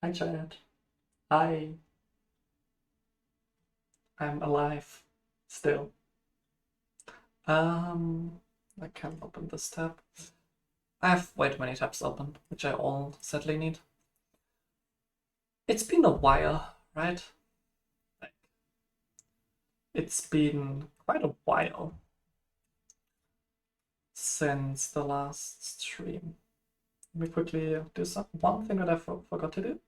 Hi, Chad. I'm alive still. Um, I can't open this tab. I have way too many tabs open, which I all sadly need. It's been a while, right? Like, it's been quite a while since the last stream. Let me quickly do one thing that I forgot to do.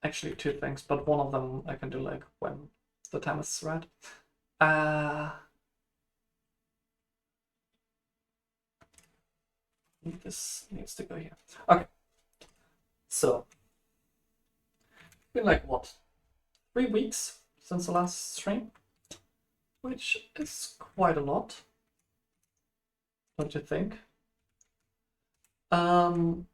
Actually, two things, but one of them I can do like when the time is right. This needs to go here. Okay. So, been like what, 3 weeks since the last stream, which is quite a lot, don't you think? Um,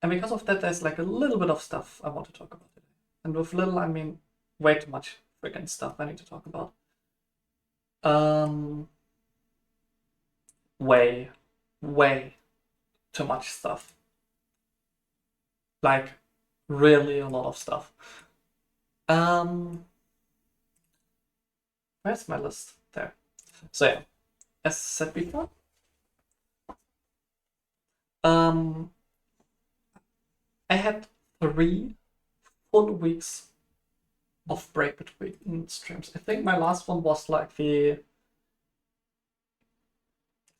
and because of that, there's like a little bit of stuff I want to talk about today. And with little, I mean way too much freaking stuff I need to talk about. Um, way, way too much stuff. Like, really a lot of stuff. Where's my list? There. So yeah, as said before, I had 3 full weeks of break between streams. I think my last one was like the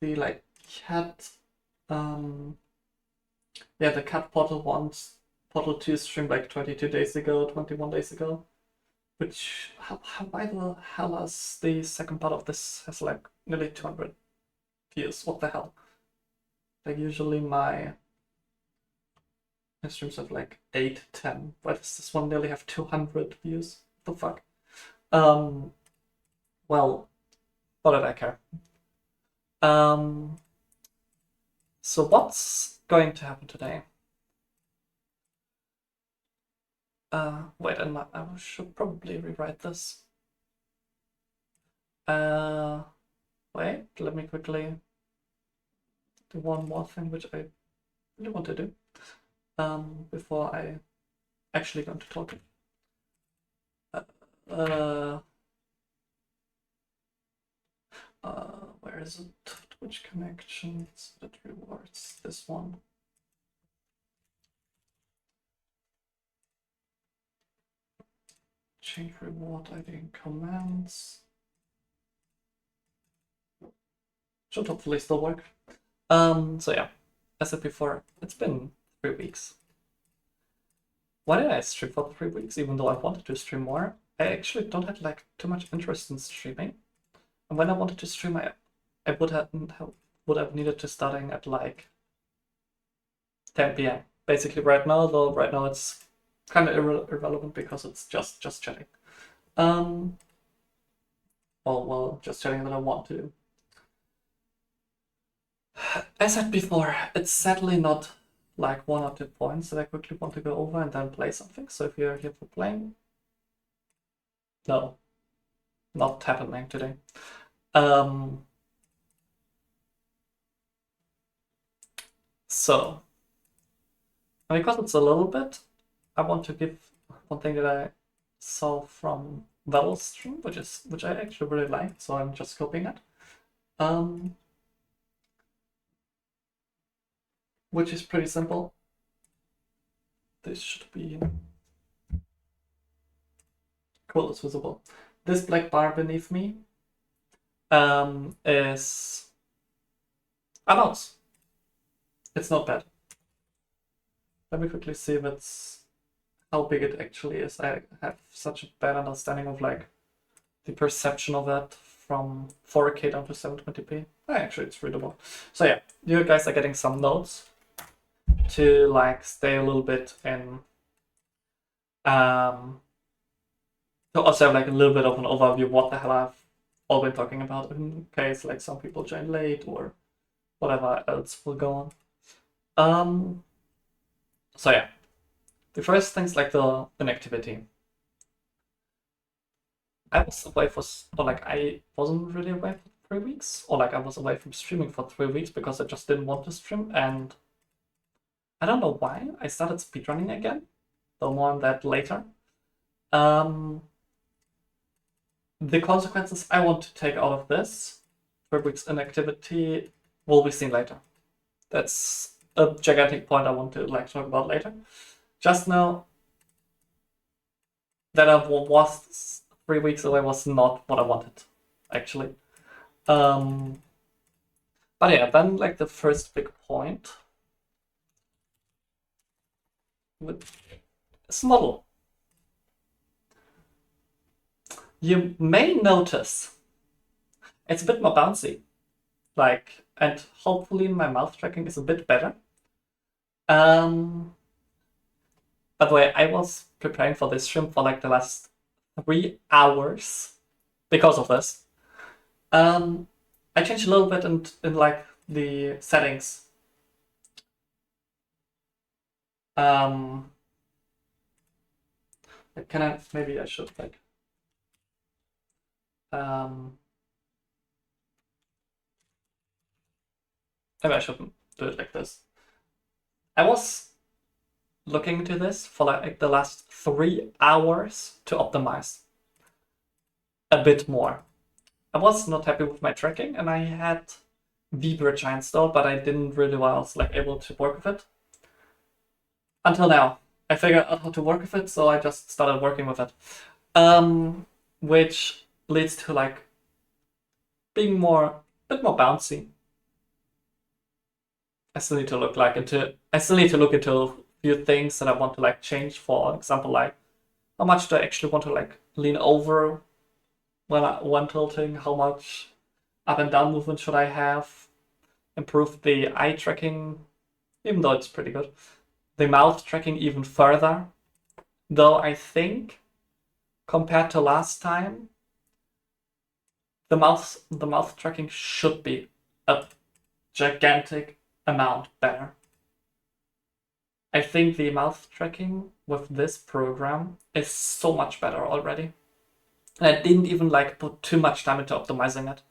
like cat the cat portal ones, portal 2 stream like 22 days ago, 21 days ago. Which how why the hell is the second part of this has like nearly 200 views? What the hell? Like usually my streams have like 8, 10. Why does this one nearly have 200 views? What the fuck? Well, what did I care? So what's going to happen today? Wait, I should probably rewrite this. Wait, let me quickly do one more thing which I really want to do before I actually go into talking. Where is it? Twitch connections that rewards this one. Change reward ID in commands. Should hopefully still work. So yeah, as I said before, it's been 3 weeks. Why did I stream for 3 weeks, even though I wanted to stream more? I actually don't have like too much interest in streaming. And when I wanted to stream, I would have needed to starting at like 10 p.m. Basically right now, though right now it's kind of irrelevant because it's just chatting. Well, just chatting that I want to do. As I said before, it's sadly not like 1 or 2 points that I quickly want to go over and then play something. So if you're here for playing, no, not happening today. So, and because it's a little bit, I want to give one thing that I saw from Val's stream, which I actually really liked, so I'm just copying it. Which is pretty simple. This should be cool, it's visible. This black bar beneath me is a mouse. It's not bad. Let me quickly see if it's how big it actually is. I have such a bad understanding of like the perception of that from 4K down to 720p. Actually, it's readable. So yeah, you guys are getting some notes to like stay a little bit in to also have like a little bit of an overview of what the hell I've all been talking about in case like some people join late or whatever else will go on. So yeah, the first thing's like the inactivity. I was away for, or like I wasn't really away for 3 weeks, or like I was away from streaming for 3 weeks because I just didn't want to stream, and I don't know why I started speedrunning again. Though more on that later. Um, the consequences I want to take out of this 3 weeks inactivity will be seen later. That's a gigantic point I want to like talk about later. Just know that I was 3 weeks away was not what I wanted, actually. But yeah, then like the first big point with this model. You may notice it's a bit more bouncy. Like, and hopefully my mouth tracking is a bit better. By the way, I was preparing for this stream for like the last 3 hours because of this. I changed a little bit in like the settings. Can I, maybe I should like, maybe I shouldn't do it like this. I was looking into this for like the last 3 hours to optimize a bit more. I was not happy with my tracking, and I had vBridge installed, but I didn't really was like able to work with it. Until now, I figured out how to work with it, so I just started working with it. Which leads to like being a bit more bouncy. I still need to look into a few things that I want to like change. For example, like how much do I actually want to like lean over when tilting? How much up and down movement should I have? Improve the eye tracking, even though it's pretty good. The mouth tracking even further. Though I think compared to last time, the mouth tracking should be a gigantic amount better. I think the mouth tracking with this program is so much better already. And I didn't even like put too much time into optimizing it.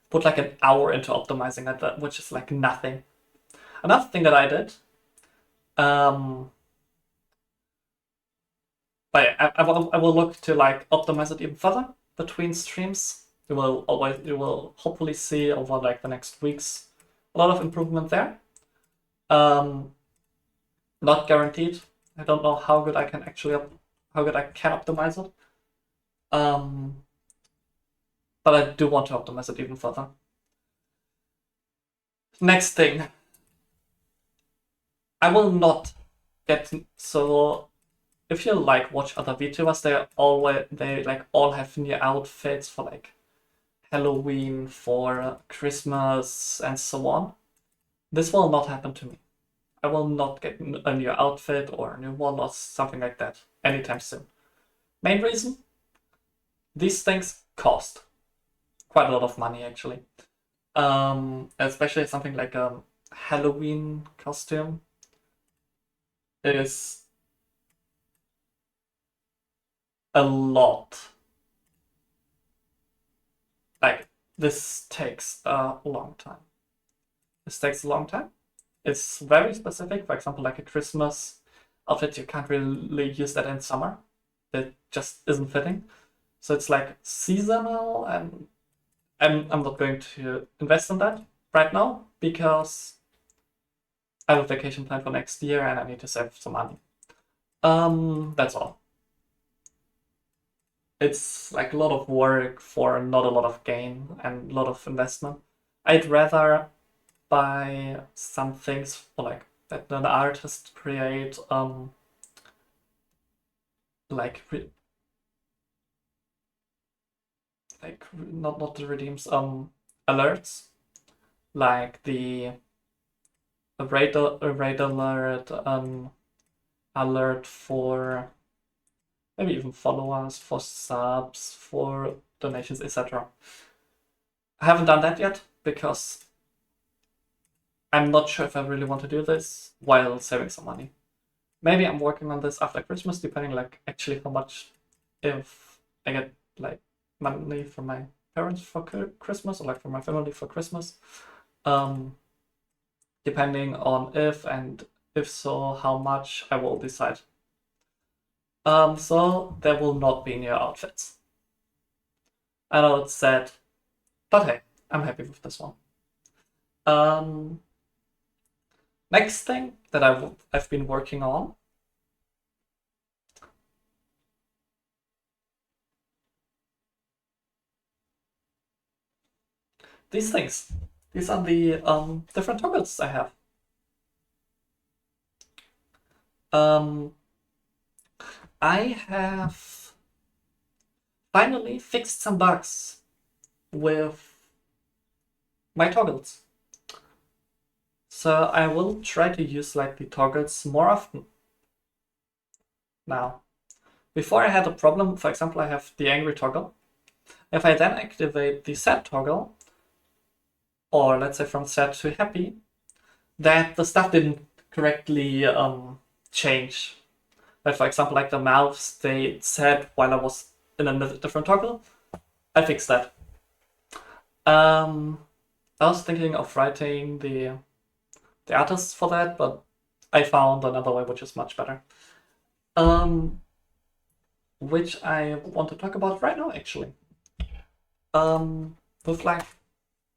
Put like an hour into optimizing it, which is like nothing. Another thing that I did, but I will look to like optimize it even further between streams. You will hopefully see over like the next weeks a lot of improvement there. Not guaranteed. I don't know how good I can optimize it. But I do want to optimize it even further. Next thing, I will not get so. If you like watch other VTubers, they like all have new outfits for like Halloween, for Christmas, and so on. This will not happen to me. I will not get a new outfit or a new one or something like that anytime soon. Main reason? These things cost quite a lot of money actually. Especially something like a Halloween costume is a lot. Like, this takes a long time. It's very specific. For example, like a Christmas outfit, you can't really use that in summer. That just isn't fitting. So it's like seasonal, and I'm not going to invest in that right now because I have a vacation plan for next year and I need to save some money. That's all. It's like a lot of work for not a lot of gain and a lot of investment. I'd rather buy some things for like that an artist create, like not the redeems, alerts, like the raid alert, alert for maybe even followers, for subs, for donations, etc. I haven't done that yet because I'm not sure if I really want to do this while saving some money. Maybe I'm working on this after Christmas, depending like actually how much, if I get like money from my parents for Christmas, or like from my family for Christmas. Um, Depending on if, and if so, how much, I will decide. So there will not be new outfits. I know it's sad, but hey, I'm happy with this one. Um, Next thing that I've been working on. These things. These are the different toggles I have. I have finally fixed some bugs with my toggles. So I will try to use like the toggles more often now. Before I had a problem, for example, I have the angry toggle. If I then activate the sad toggle, or let's say from sad to happy, that the stuff didn't correctly change. Like for example, like the mouths stayed sad while I was in a different toggle. I fixed that. I was thinking of writing the artists for that, but I found another way which is much better. Which I want to talk about right now, actually. With like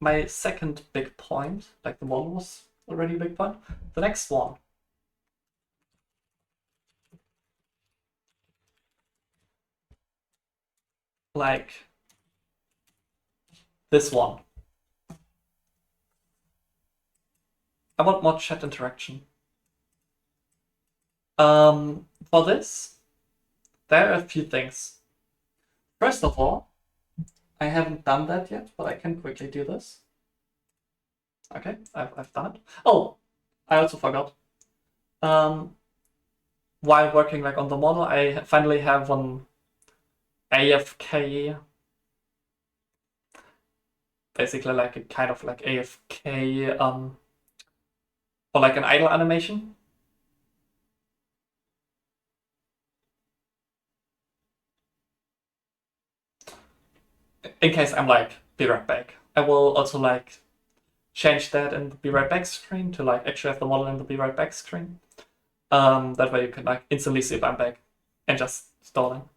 my second big point, like the one was already a big point. The next one. Like this one. I want more chat interaction. For this, there are a few things. First of all, I haven't done that yet, but I can quickly do this. Okay, I've done it. Oh, I also forgot. While working like on the model, I finally have an AFK, basically like a kind of like AFK, or like an idle animation. In case I'm like, be right back. I will also like change that in the be right back screen to like actually have the model in the be right back screen. That way you can like instantly see if I'm back and just stalling,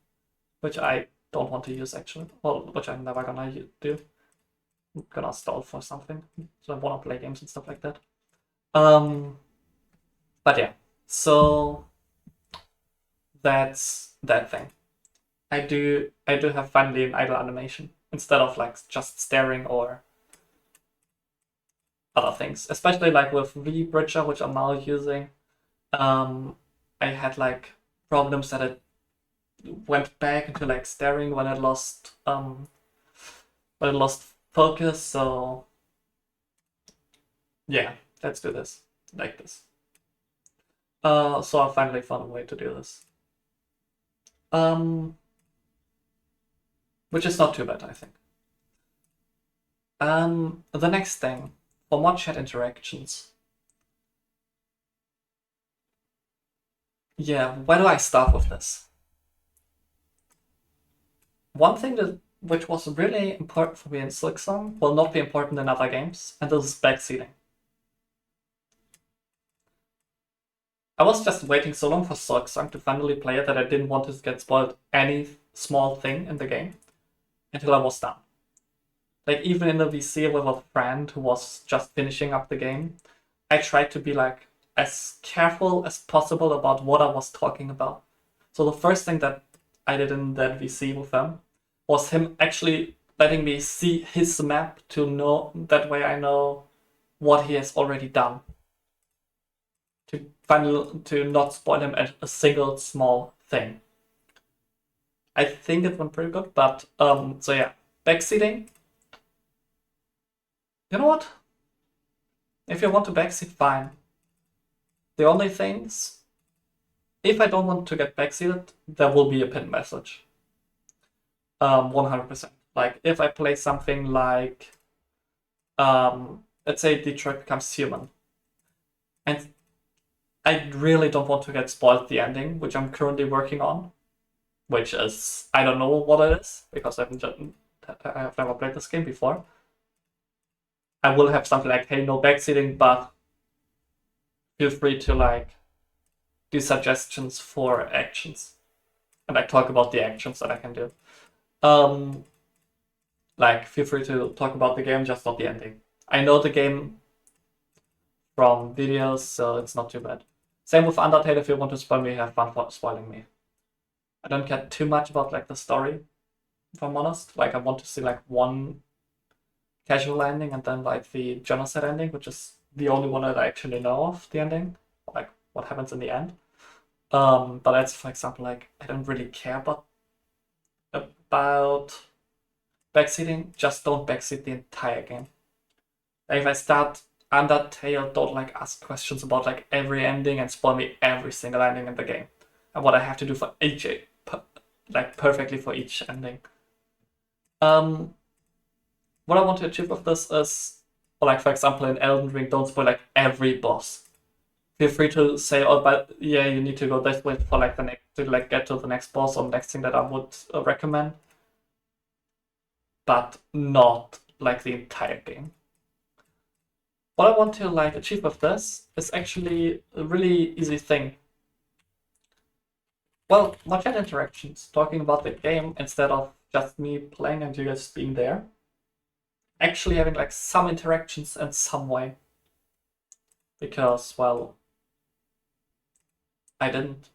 which I don't want to use actually. Well, which I'm never gonna do. I'm gonna stall for something. So I wanna play games and stuff like that. But yeah, so that's that thing. I do have finally an idle animation instead of like just staring or other things. Especially like with VBridger, which I'm now using. I had like problems that it went back into like staring when it lost focus. So yeah, let's do this like this. So I finally found a way to do this. Which is not too bad, I think. The next thing, for more chat interactions. Yeah, where do I start with this? One thing which was really important for me in Silksong will not be important in other games, and this is backseating. I was just waiting so long for Silksong to finally play it that I didn't want to get spoiled any small thing in the game until I was done. Like even in the VC with a friend who was just finishing up the game, I tried to be like as careful as possible about what I was talking about. So the first thing that I did in that VC with them was him actually letting me see his map to know, that way I know what he has already done. To not spoil him at a single small thing. I think it went pretty good, but so yeah, backseating. You know what? If you want to backseat, fine. The only things, if I don't want to get backseated, there will be a pinned message. 100%. Like if I play something like, let's say Detroit Becomes Human, and I really don't want to get spoiled the ending, which I'm currently working on. which is, I don't know what it is because I have never played this game before. I will have something like, hey, no backseating, but feel free to like do suggestions for actions, and I talk about the actions that I can do. Like, feel free to talk about the game, just not the ending. I know the game from videos, so it's not too bad. Same with Undertale. If you want to spoil me, have fun for spoiling me. I don't care too much about like the story, if I'm honest. Like, I want to see like one casual ending and then like the genocide ending, which is the only one that I actually know of, the ending, like what happens in the end. But that's, for example, like I don't really care about backseating. Just don't backseat the entire game. Like, if I start Undertale, don't like ask questions about like every ending and spoil me every single ending in the game and what I have to do for each, like perfectly for each ending. What I want to achieve with this is, or like for example in Elden Ring, don't spoil like every boss. Feel free to say, oh, but yeah, you need to go this way for like the next to like get to the next boss or the next thing that I would recommend, but not like the entire game. What I want to like achieve with this is actually a really easy thing. Well, not chat interactions, talking about the game instead of just me playing and you guys being there. Actually having like some interactions in some way. Because, well, I didn't,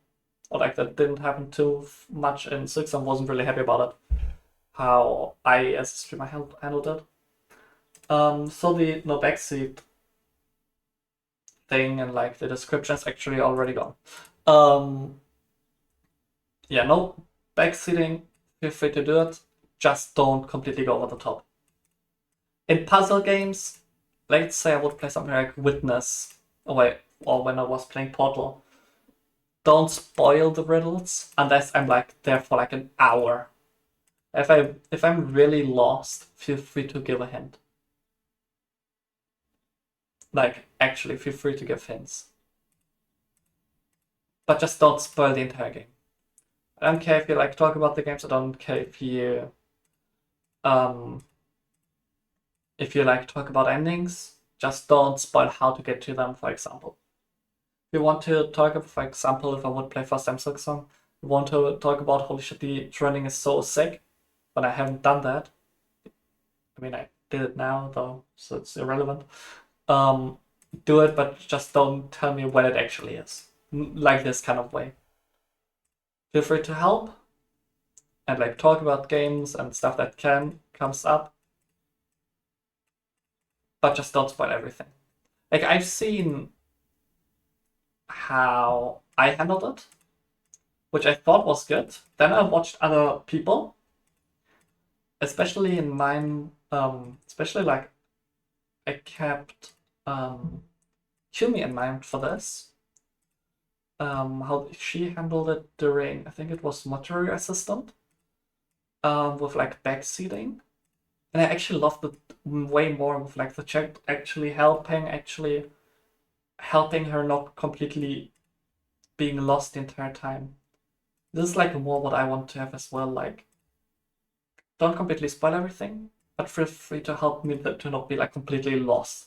or like that didn't happen too much in 6 and wasn't really happy about it. How I, as a streamer, handled it. So the no backseat thing and like the description is actually already gone. Yeah, no backseating. Feel free to do it. Just don't completely go over the top. In puzzle games, let's say I would play something like Witness, or when I was playing Portal. Don't spoil the riddles unless I'm like there for like an hour. If I'm really lost, feel free to give a hint. Like, actually, feel free to give hints. But just don't spoil the entire game. I don't care if you like talk about the games. I don't care if you like talk about endings. Just don't spoil how to get to them, for example. If you want to talk about, for example, if I would play Fast M Silksong, you want to talk about holy shit, the training is so sick, but I haven't done that. I mean, I did it now though, so it's irrelevant. Do it, but just don't tell me when it actually is. Like this kind of way. Feel free to help and like talk about games and stuff that comes up, but just don't spoil everything. Like, I've seen how I handled it, which I thought was good. Then I watched other people, especially in mine, especially like I kept Kumi in mind for this. How she handled it during, I think it was Mortuary Assistant, with like backseating. And I actually loved it way more with like the chat actually helping her not completely being lost the entire time. This is like more what I want to have as well. Like, don't completely spoil everything, but feel free to help me to not be like completely lost.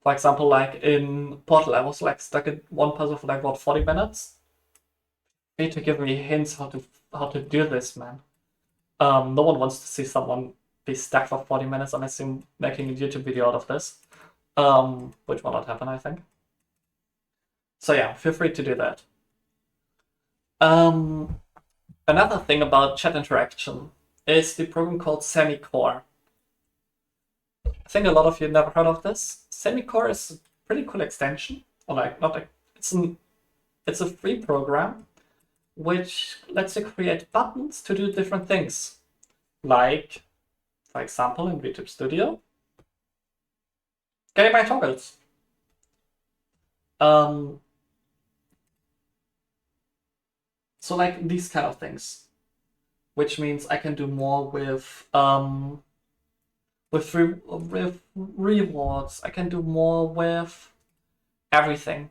For example, like in Portal, I was like stuck in one puzzle for like what 40 minutes. You need to give me hints how to do this, man. No one wants to see someone be stuck for 40 minutes unless you're making a YouTube video out of this. Which will not happen, I think. So yeah, feel free to do that. Another thing about chat interaction is the program called Semicore. I think a lot of you never heard of this. Semicore is a pretty cool extension, or like not like it's a free program which lets you create buttons to do different things. Like, for example, in VTube Studio, getting my toggles. So like these kind of things, which means I can do more with rewards. I can do more with everything.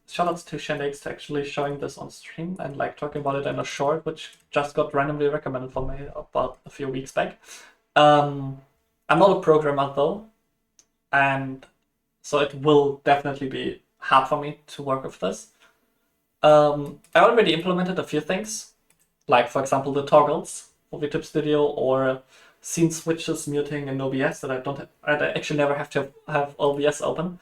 shoutouts to Shenix to actually showing this on stream and like talking about it in a short, which just got randomly recommended for me about a few weeks back. I'm not a programmer though, and so it will definitely be hard for me to work with this. I already implemented a few things, like for example the toggles for VTube Studio or scene switches muting in OBS that I actually never have to have OBS open.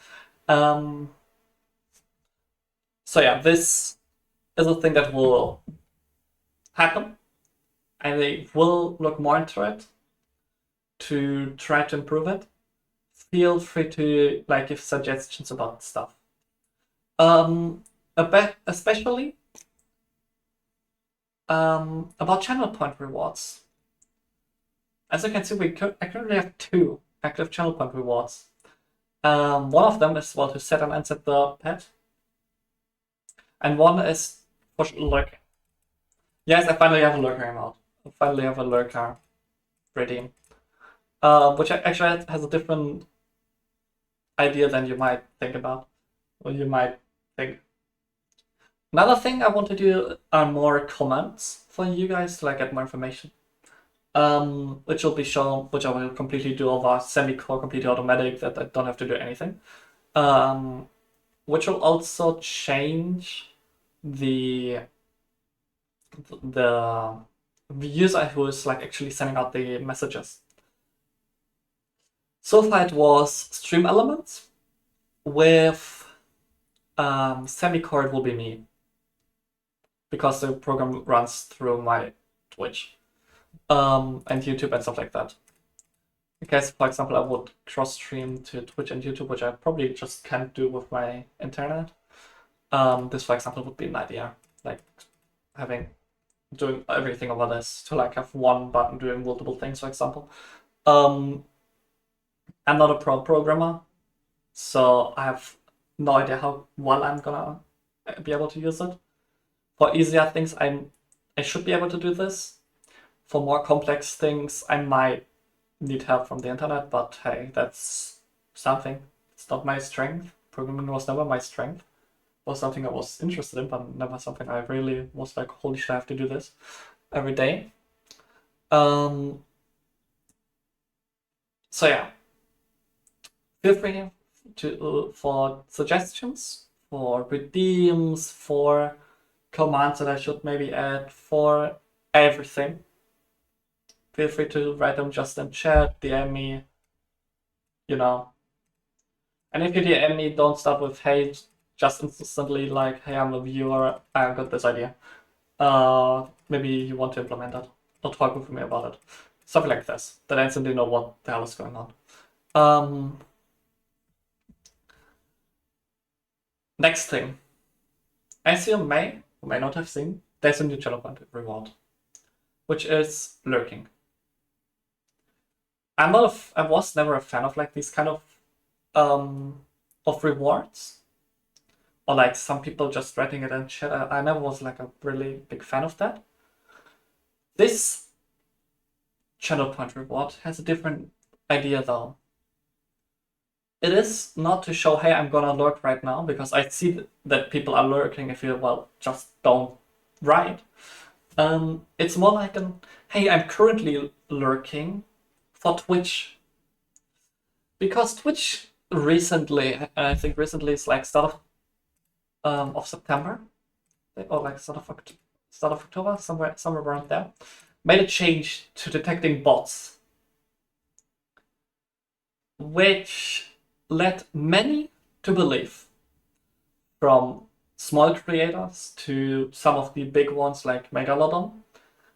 So yeah, this is a thing that will happen, and I will look more into it to try to improve it. Feel free to like give suggestions about stuff. Especially about channel point rewards. As you can see, I currently have 2 active channel point rewards. One of them is to set and unset the pet, and one is for lurking. Yes, I finally have a lurker emote. I finally have a lurker redeem, which actually has a different idea than you might think about, or you might think. Another thing I want to do are more comments for you guys to like get more information. Which will be shown, which I will completely do over semi-core, completely automatic, that I don't have to do anything. Which will also change the user who is like actually sending out the messages. So far it was stream elements. With semi-core it will be me, because the program runs through my Twitch and YouTube and stuff like that. In case, for example, I would cross-stream to Twitch and YouTube, which I probably just can't do with my internet. This, for example, would be an idea, like doing everything over this to like have one button doing multiple things, for example. I'm not a pro programmer, so I have no idea how well I'm gonna be able to use it. For easier things, I should be able to do this. For more complex things, I might need help from the internet, but hey, that's something. It's not my strength. Programming was never my strength. It was something I was interested in, but never something I really was like, holy shit, I have to do this every day. So yeah, feel free to for suggestions, for redeems, for commands that I should maybe add, for everything. Feel free to write them just in chat, DM me, you know. And if you DM me, don't start with hey, just instantly like, hey, I'm a viewer, I got this idea. Maybe you want to implement that, or talk with me about it. Something like this, that I instantly know what the hell is going on. Next thing. As you may or may not have seen, there's a new channel point reward, which is lurking. I was never a fan of like these kind of rewards, or like some people just writing it in chat. I never was like a really big fan of that. This channel point reward has a different idea though. It is not to show, hey, I'm gonna lurk right now, because I see that people are lurking if you, well, just don't write. It's more like hey, I'm currently lurking for Twitch. Because Twitch recently, I think recently is like start of September, or like start of October, somewhere around there, made a change to detecting bots, which led many to believe, from small creators to some of the big ones like Megalodon,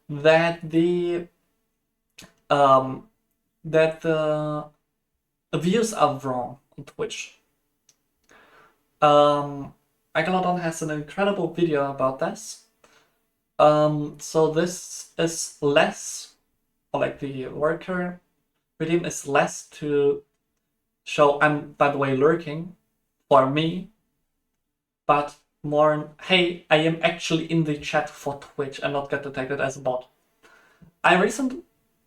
that the views are wrong on Twitch. Megalodon has an incredible video about this. So this is less, or like the lurker redeem is less to show I'm, by the way, lurking for me, but more, hey, I am actually in the chat for Twitch and not get detected as a bot. I recently,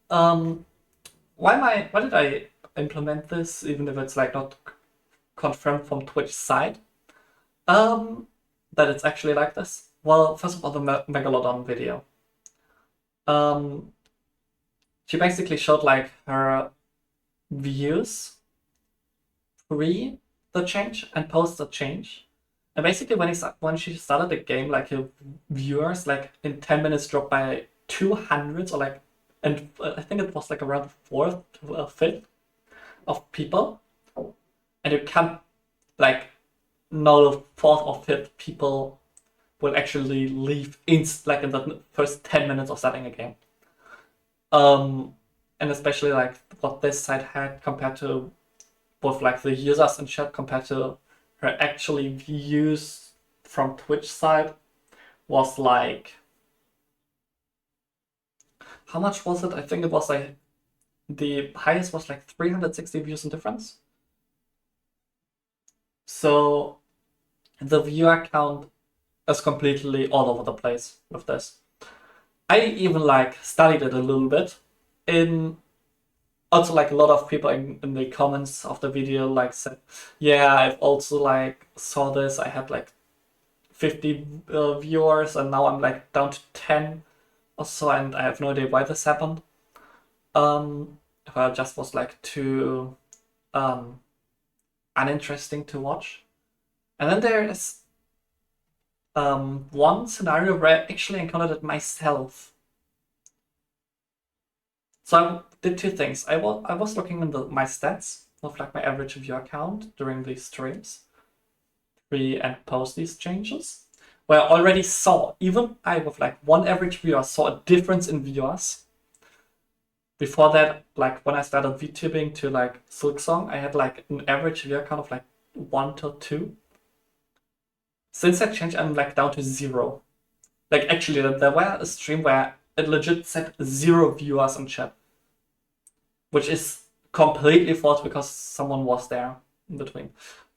why did I implement this, even if it's like not confirmed from Twitch side? that it's actually like this? Well, first of all, the Megalodon video. She basically showed like her views pre the change and post the change. And basically, when she started the game, like her viewers like in 10 minutes dropped by 200 or like, and I think it was like around fourth to fifth of people, and you can't like know the fourth or fifth people will actually leave like in the first 10 minutes of starting a game. And especially like what this site had compared to both like the users in chat compared to her actually views from Twitch side was like, how much was it? I think it was like the highest was like 360 views in difference. So the viewer count is completely all over the place with this. I even like studied it a little bit. In also like a lot of people in the comments of the video like said, yeah, I've also like saw this. I had like 50 viewers and now I'm like down to 10 or so, and I have no idea why this happened. Well, it just was like too uninteresting to watch. And then there is one scenario where I actually encountered it myself. So I did two things. I was looking in my stats of like my average viewer count during these streams, pre and post these changes, where I already saw, even I with like one average viewer saw a difference in viewers. Before that, like when I started VTubing to like Silksong, I had like an average viewer count of like 1 to 2. Since that change, I'm like down to 0. Like actually, there were a stream where it legit said 0 viewers in chat, which is completely false because someone was there in between.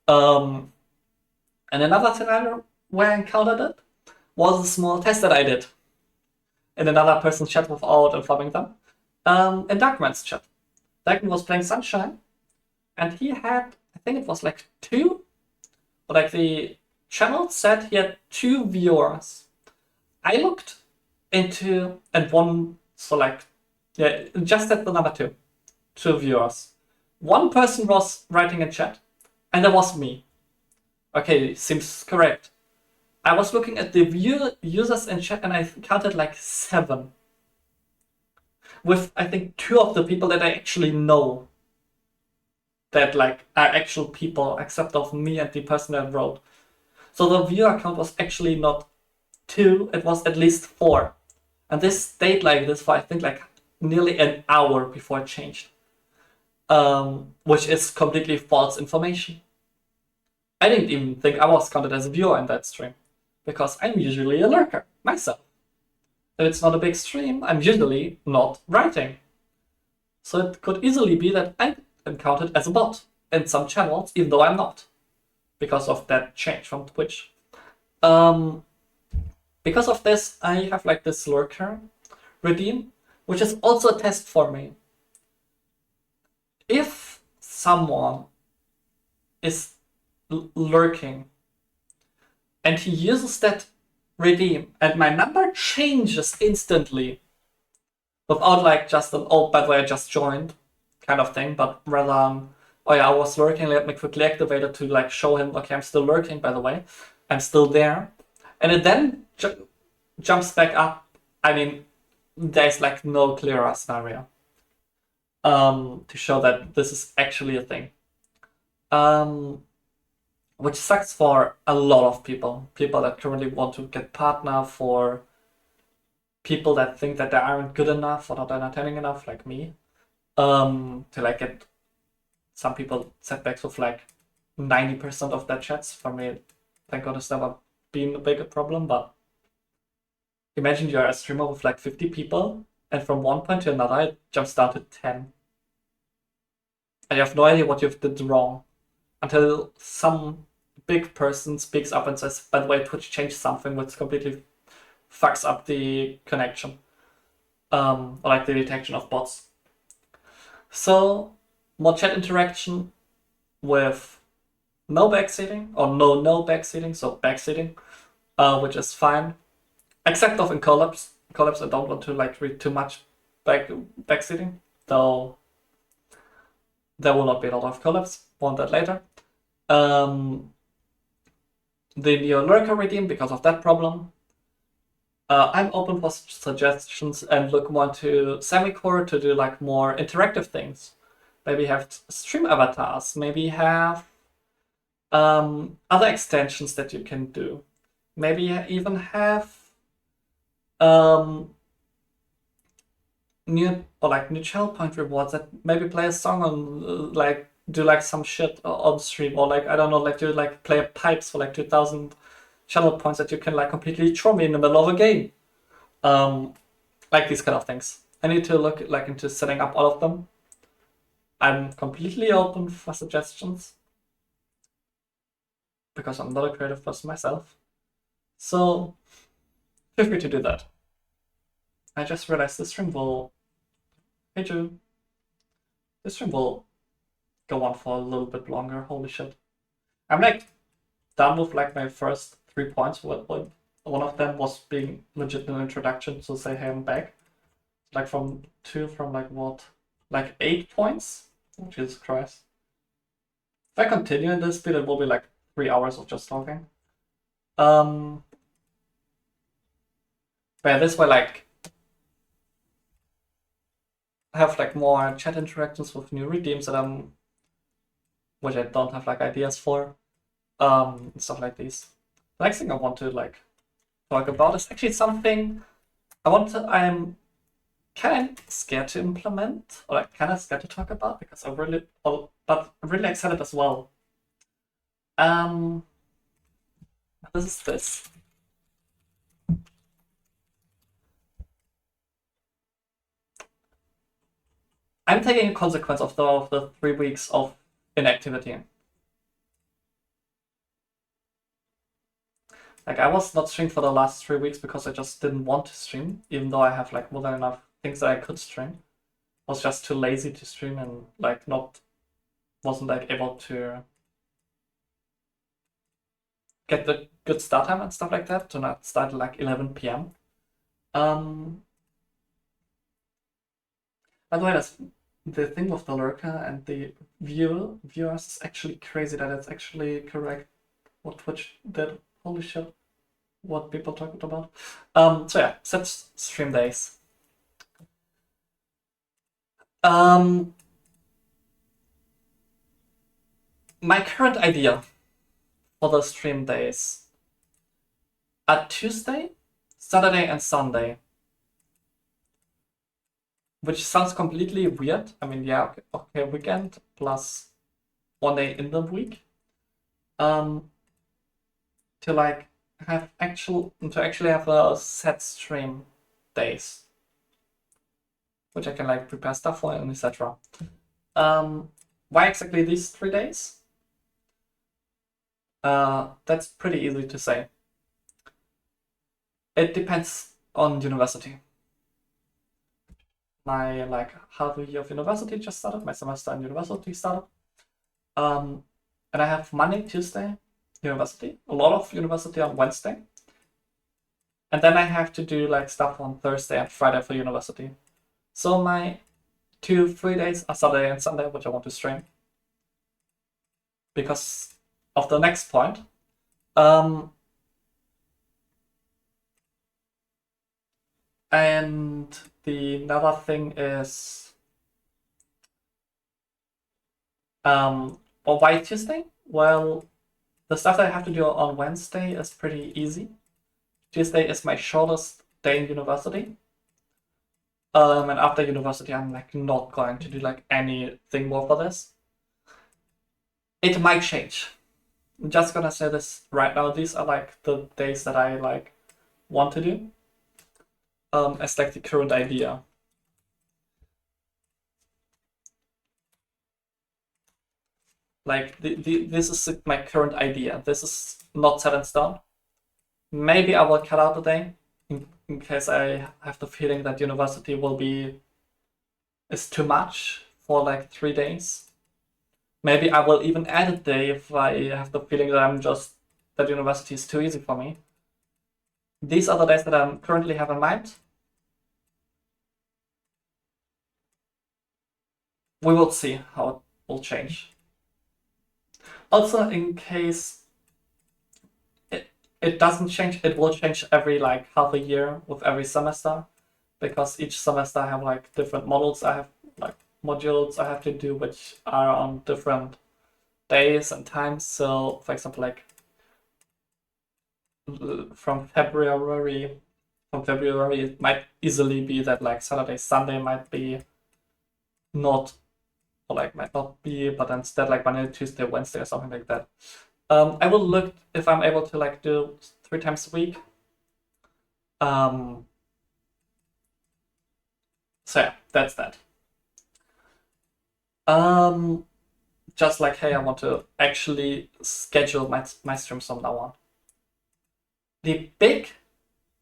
And another scenario where I encountered it was a small test that I did in another person's chat without informing them. In Darkman's chat. Darkman was playing Sunshine, and he had, I think it was like 2, or like the channel said he had 2 viewers. I looked into, and one, so like, yeah, just at the number 2 viewers. One person was writing in chat, and that was me. Okay, seems correct. I was looking at the users in chat, and I counted like 7. With, I think, 2 of the people that I actually know that like are actual people, except of me and the person that wrote. So the viewer count was actually not 2, it was at least 4. And this stayed like this for I think like nearly an hour before it changed. Which is completely false information. I didn't even think I was counted as a viewer in that stream, because I'm usually a lurker myself. If it's not a big stream, I'm usually not writing. So it could easily be that I am counted as a bot in some channels, even though I'm not, because of that change from Twitch. Because of this, I have like this lurker redeem, which is also a test for me. If someone is lurking and he uses that redeem and my number changes instantly without like just an, oh, by the way, I just joined kind of thing, but rather, oh yeah, I was lurking, let me quickly activate it to like show him, okay, I'm still lurking, by the way, I'm still there. And it then jumps back up. I mean, there's like no clearer scenario to show that this is actually a thing. Which sucks for a lot of people that currently want to get partner, for people that think that they aren't good enough or not entertaining enough, like me, to like get some people setbacks with like 90% of their chats. For me, thank God it's never been a big problem, but imagine you're a streamer with like 50 people and from one point to another it jumps down to 10. And you have no idea what you've did wrong until some big person speaks up and says, by the way, Twitch changed something which completely fucks up the connection, or like the detection of bots. So more chat interaction with no backseating, or no backseating, so backseating, which is fine. Except of in collabs. Collabs I don't want to like read too much backseating, though there will not be a lot of collabs. Want that later. The Neo Lurker redeem because of that problem. I'm open for suggestions and look more into Semicore to do like more interactive things. Maybe have stream avatars. Maybe have other extensions that you can do. Maybe even have new channel point rewards that maybe play a song on like do like some shit on stream, or like I don't know, like do like play pipes for like 2000 channel points that you can like completely throw me in the middle of a game. Like these kind of things. I need to look like into setting up all of them. I'm completely open for suggestions because I'm not a creative person myself. So feel free to do that. I just realized this stream will. Hey June. This stream will go on for a little bit longer. Holy shit. I'm like done with like my first 3 points. One of them was being legit an introduction to say hey I'm back. Like from like what? Like 8 points? Oh, Jesus Christ. If I continue in this speed, it will be like 3 hours of just talking. But yeah, this way like have like more chat interactions with new redeems that which I don't have like ideas for. Stuff like these. The next thing I want to like talk about is actually something I'm kind of scared to implement, or like kind of scared to talk about because but I'm really excited as well. This is this. I'm taking a consequence of the 3 weeks of inactivity. Like I was not streaming for the last 3 weeks because I just didn't want to stream, even though I have like more than enough things that I could stream. I was just too lazy to stream and like wasn't like able to get the good start time and stuff like that to not start at like 11 p.m. By the way, that's the thing with the lurker and the viewers is actually crazy that it's actually correct what Twitch did. Holy shit, what people talked about. So yeah, set stream days. My current idea for the stream days are Tuesday, Saturday, and Sunday. Which sounds completely weird. I mean, yeah, okay, weekend plus 1 day in the week. To like actually have a set stream days, which I can like prepare stuff for and etc. Why exactly these 3 days? That's pretty easy to say. It depends on university. My like half a year of university just started. My semester in university started. And I have Monday, Tuesday university. A lot of university on Wednesday. And then I have to do like stuff on Thursday and Friday for university. So my 2 free days are Saturday and Sunday, which I want to stream. Because of the next point. And the another thing is well, why Tuesday? Well, the stuff that I have to do on Wednesday is pretty easy. Tuesday is my shortest day in university. And after university, I'm like not going to do like anything more for this. It might change. I'm just gonna say this right now. These are like the days that I like want to do. As like the current idea. Like this is my current idea. This is not set in stone. Maybe I will cut out a day in case I have the feeling that university is too much for like 3 days. Maybe I will even add a day if I have the feeling that that university is too easy for me. these are the days that I currently have in mind. We will see how it will change. Also, in case it doesn't change, it will change every like half a year with every semester, because each semester I have like different models. I have like modules I have to do which are on different days and times. So, for example, like from February, it might easily be that like Saturday, Sunday might be not, or like might not be, but instead like Monday, Tuesday, Wednesday, or something like that. I will look if I'm able to like do 3 times a week. So yeah, that's that. Just like, hey, I want to actually schedule my streams from now on. The big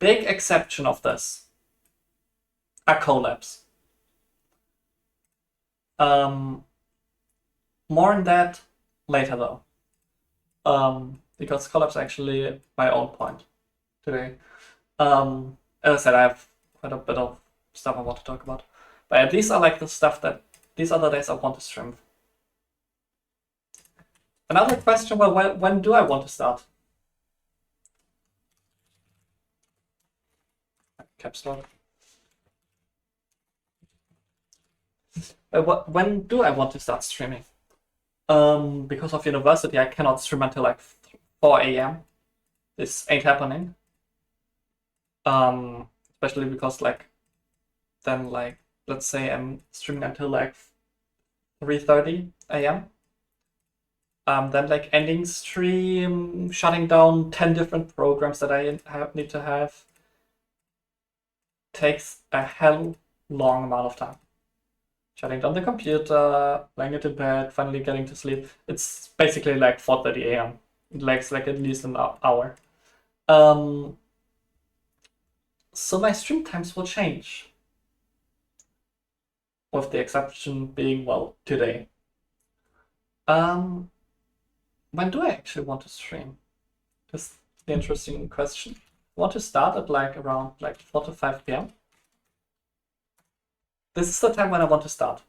exception of this are collabs. More on that later though. Because collabs are actually my own point today. As I said, I have quite a bit of stuff I want to talk about. But yeah, these are like the stuff that these are the days I want to stream. Another question, well, when do I want to start? Caps lock. When do I want to start streaming? Because of university, I cannot stream until like 4 a.m. This ain't happening. Especially because like then like let's say I'm streaming until like 3:30 a.m. Then like ending stream, shutting down 10 different programs that I need to have takes a hell long amount of time. Shutting down the computer, laying it in bed, finally getting to sleep. It's basically like 4:30 a.m. It takes like at least an hour. So my stream times will change. With the exception being, well, today. When do I actually want to stream? That's the interesting question. I want to start at like around like 4 to 5 p.m. This is the time when I want to start.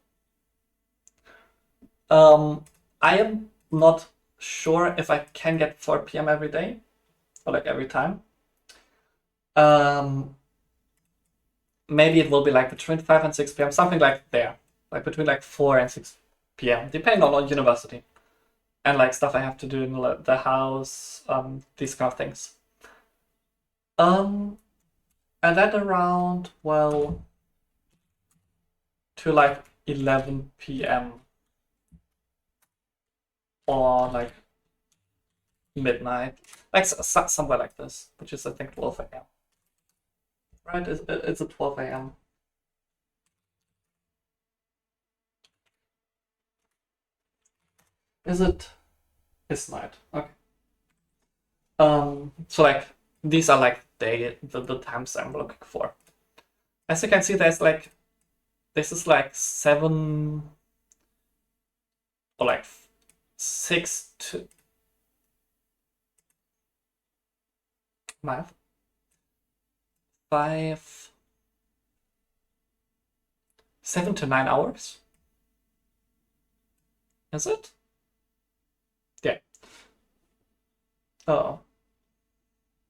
I am not sure if I can get 4 p.m. every day or like every time. Maybe it will be like between 5 and 6 p.m. something like there, like between like 4 and 6 p.m. depending on university and like stuff I have to do in the house, these kind of things. And then around, well, to like 11 p.m. or like midnight, like somewhere like this, which is I think 12 a.m. Right? It's a 12 a.m. Is it? It's night. Okay. So like these are like the times I'm looking for. As you can see, there's like this is like 7 or like 6 to math 5 7 to 9 hours. Is it? Yeah. Oh.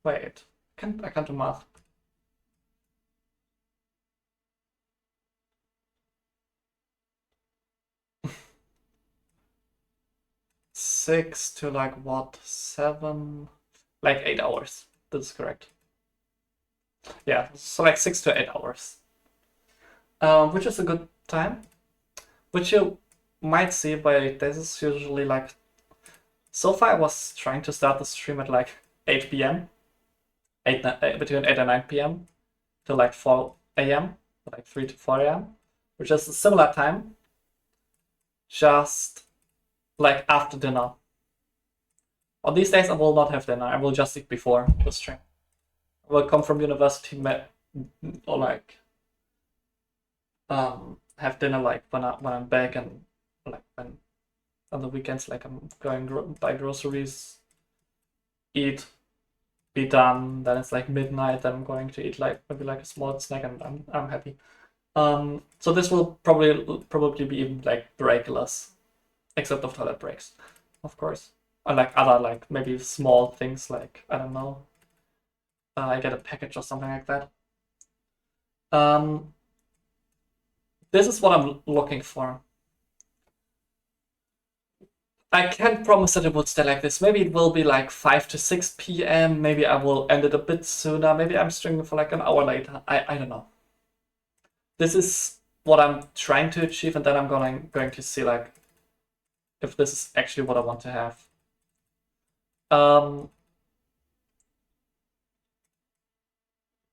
Wait. I can't do math. Six to like what? 7? Like 8 hours. That's correct. Yeah, so like 6 to 8 hours. Which is a good time. Which you might see by this is usually like. So far, I was trying to start the stream at like 8 p.m. Between 8 and 9 p.m. to like 4 a.m. like 3 to 4 a.m. which is a similar time. Just like after dinner. On these days, I will not have dinner. I will just eat before the stream. I will come from university or like have dinner like when I'm back, and like when on the weekends like I'm going buy groceries, eat, be done. Then it's like midnight. Then I'm going to eat like maybe like a small snack, and I'm happy. So this will probably be even like breakless, except of toilet breaks, of course. Or like other like maybe small things like I don't know. I get a package or something like that. This is what I'm looking for. I can't promise that it would stay like this. Maybe it will be like 5 to 6 p.m. Maybe I will end it a bit sooner. Maybe I'm streaming for like an hour later. I don't know. This is what I'm trying to achieve, and then I'm going to see like if this is actually what I want to have.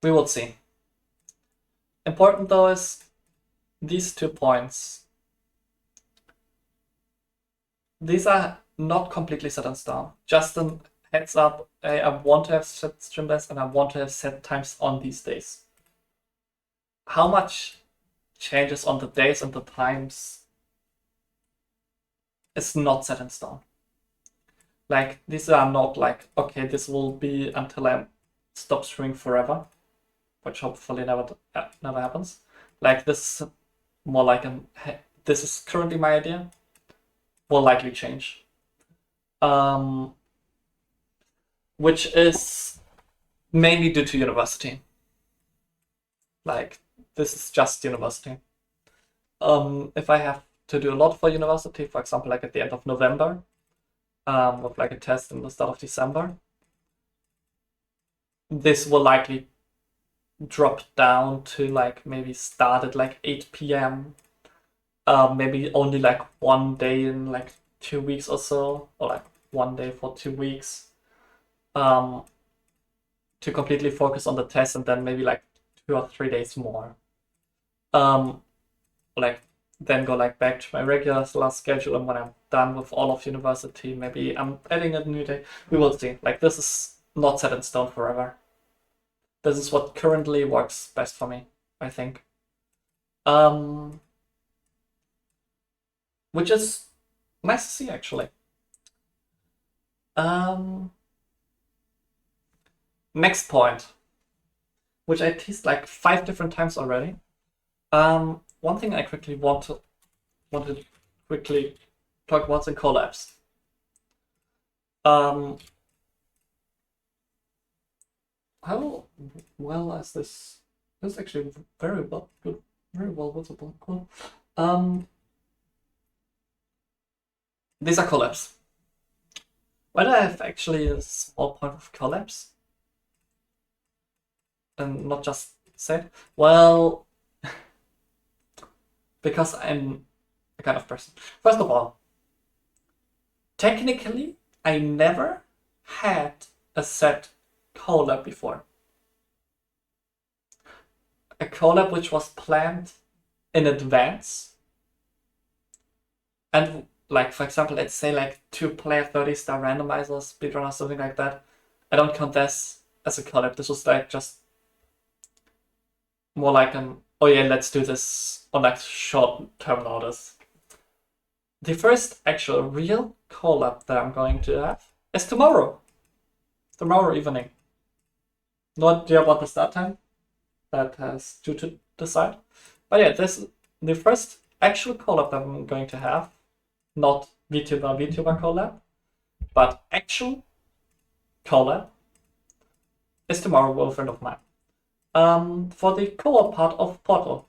We will see. Important though is these 2 points. These are not completely set in stone. Just a heads up, I want to have set stream days and I want to have set times on these days. How much changes on the days and the times is not set in stone. Like, these are not like, okay, this will be until I stop streaming forever, which hopefully never happens. Like, this is more like this is currently my idea, will likely change. Which is mainly due to university. Like, this is just university. If I have to do a lot for university, for example, like at the end of November, with like a test in the start of December, this will likely drop down to like maybe start at like 8 p.m. Maybe only like one day in like 2 weeks or so, or like one day for 2 weeks. To completely focus on the test, and then maybe like 2 or 3 days more. Like then go like back to my regular schedule, and when I'm done with all of university, maybe I'm adding a new day. We will see. Like, this is not set in stone forever. This is what currently works best for me, I think. Which is nice to see, actually. Next point, which I teased like 5 different times already. One thing I quickly want to quickly talk about in collabs. How well is this? This is actually very well good, very well visible. Cool. These are collabs. Why do I have actually a small point of collabs? And not just said? Well, because I'm a kind of person. First of all, technically, I never had a set collab before. A collab which was planned in advance. And like, for example, let's say like 2-player 30-star randomizers, speedrunners, something like that. I don't count this as a collab. This was like just more like oh yeah, let's do this on like short-term notice. The first actual real collab that I'm going to have is tomorrow. Tomorrow evening. Not yet about the start time. That has to decide. But yeah, this is the first actual collab that I'm going to have. Not VTuber collab, but actual collab is tomorrow with a friend of mine. For the co-op part of Portal.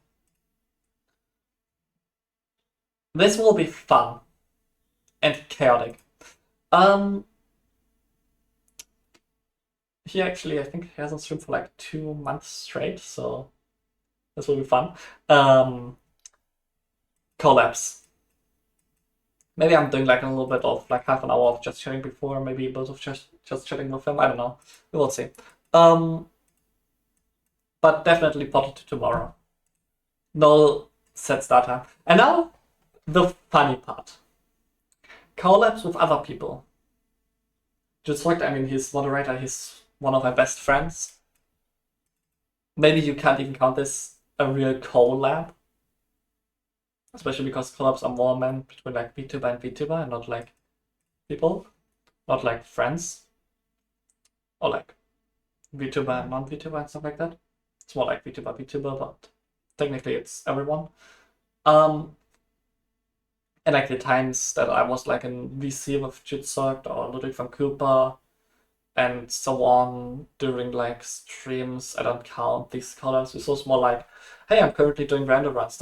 This will be fun and chaotic. He actually, I think, hasn't streamed for like 2 months straight, so this will be fun. Collabs. Maybe I'm doing like a little bit of like half an hour of just chatting before, maybe a bit of just chatting with him. I don't know. We will see. But definitely Portal to tomorrow. No set start time. And now the funny part. Collabs with other people. Just like, I mean, he's moderator, he's one of my best friends. Maybe you can't even count this a real collab. Especially because collabs are more meant between like VTuber and VTuber and not like people. Not like friends. Or like VTuber and non-VTuber and stuff like that. It's more like VTuber, but technically it's everyone. And like the times that I was like in VC with Jitsoct or Ludwig van Cooper and so on during like streams, I don't count these collabs. It's also more like, hey, I'm currently doing random runs.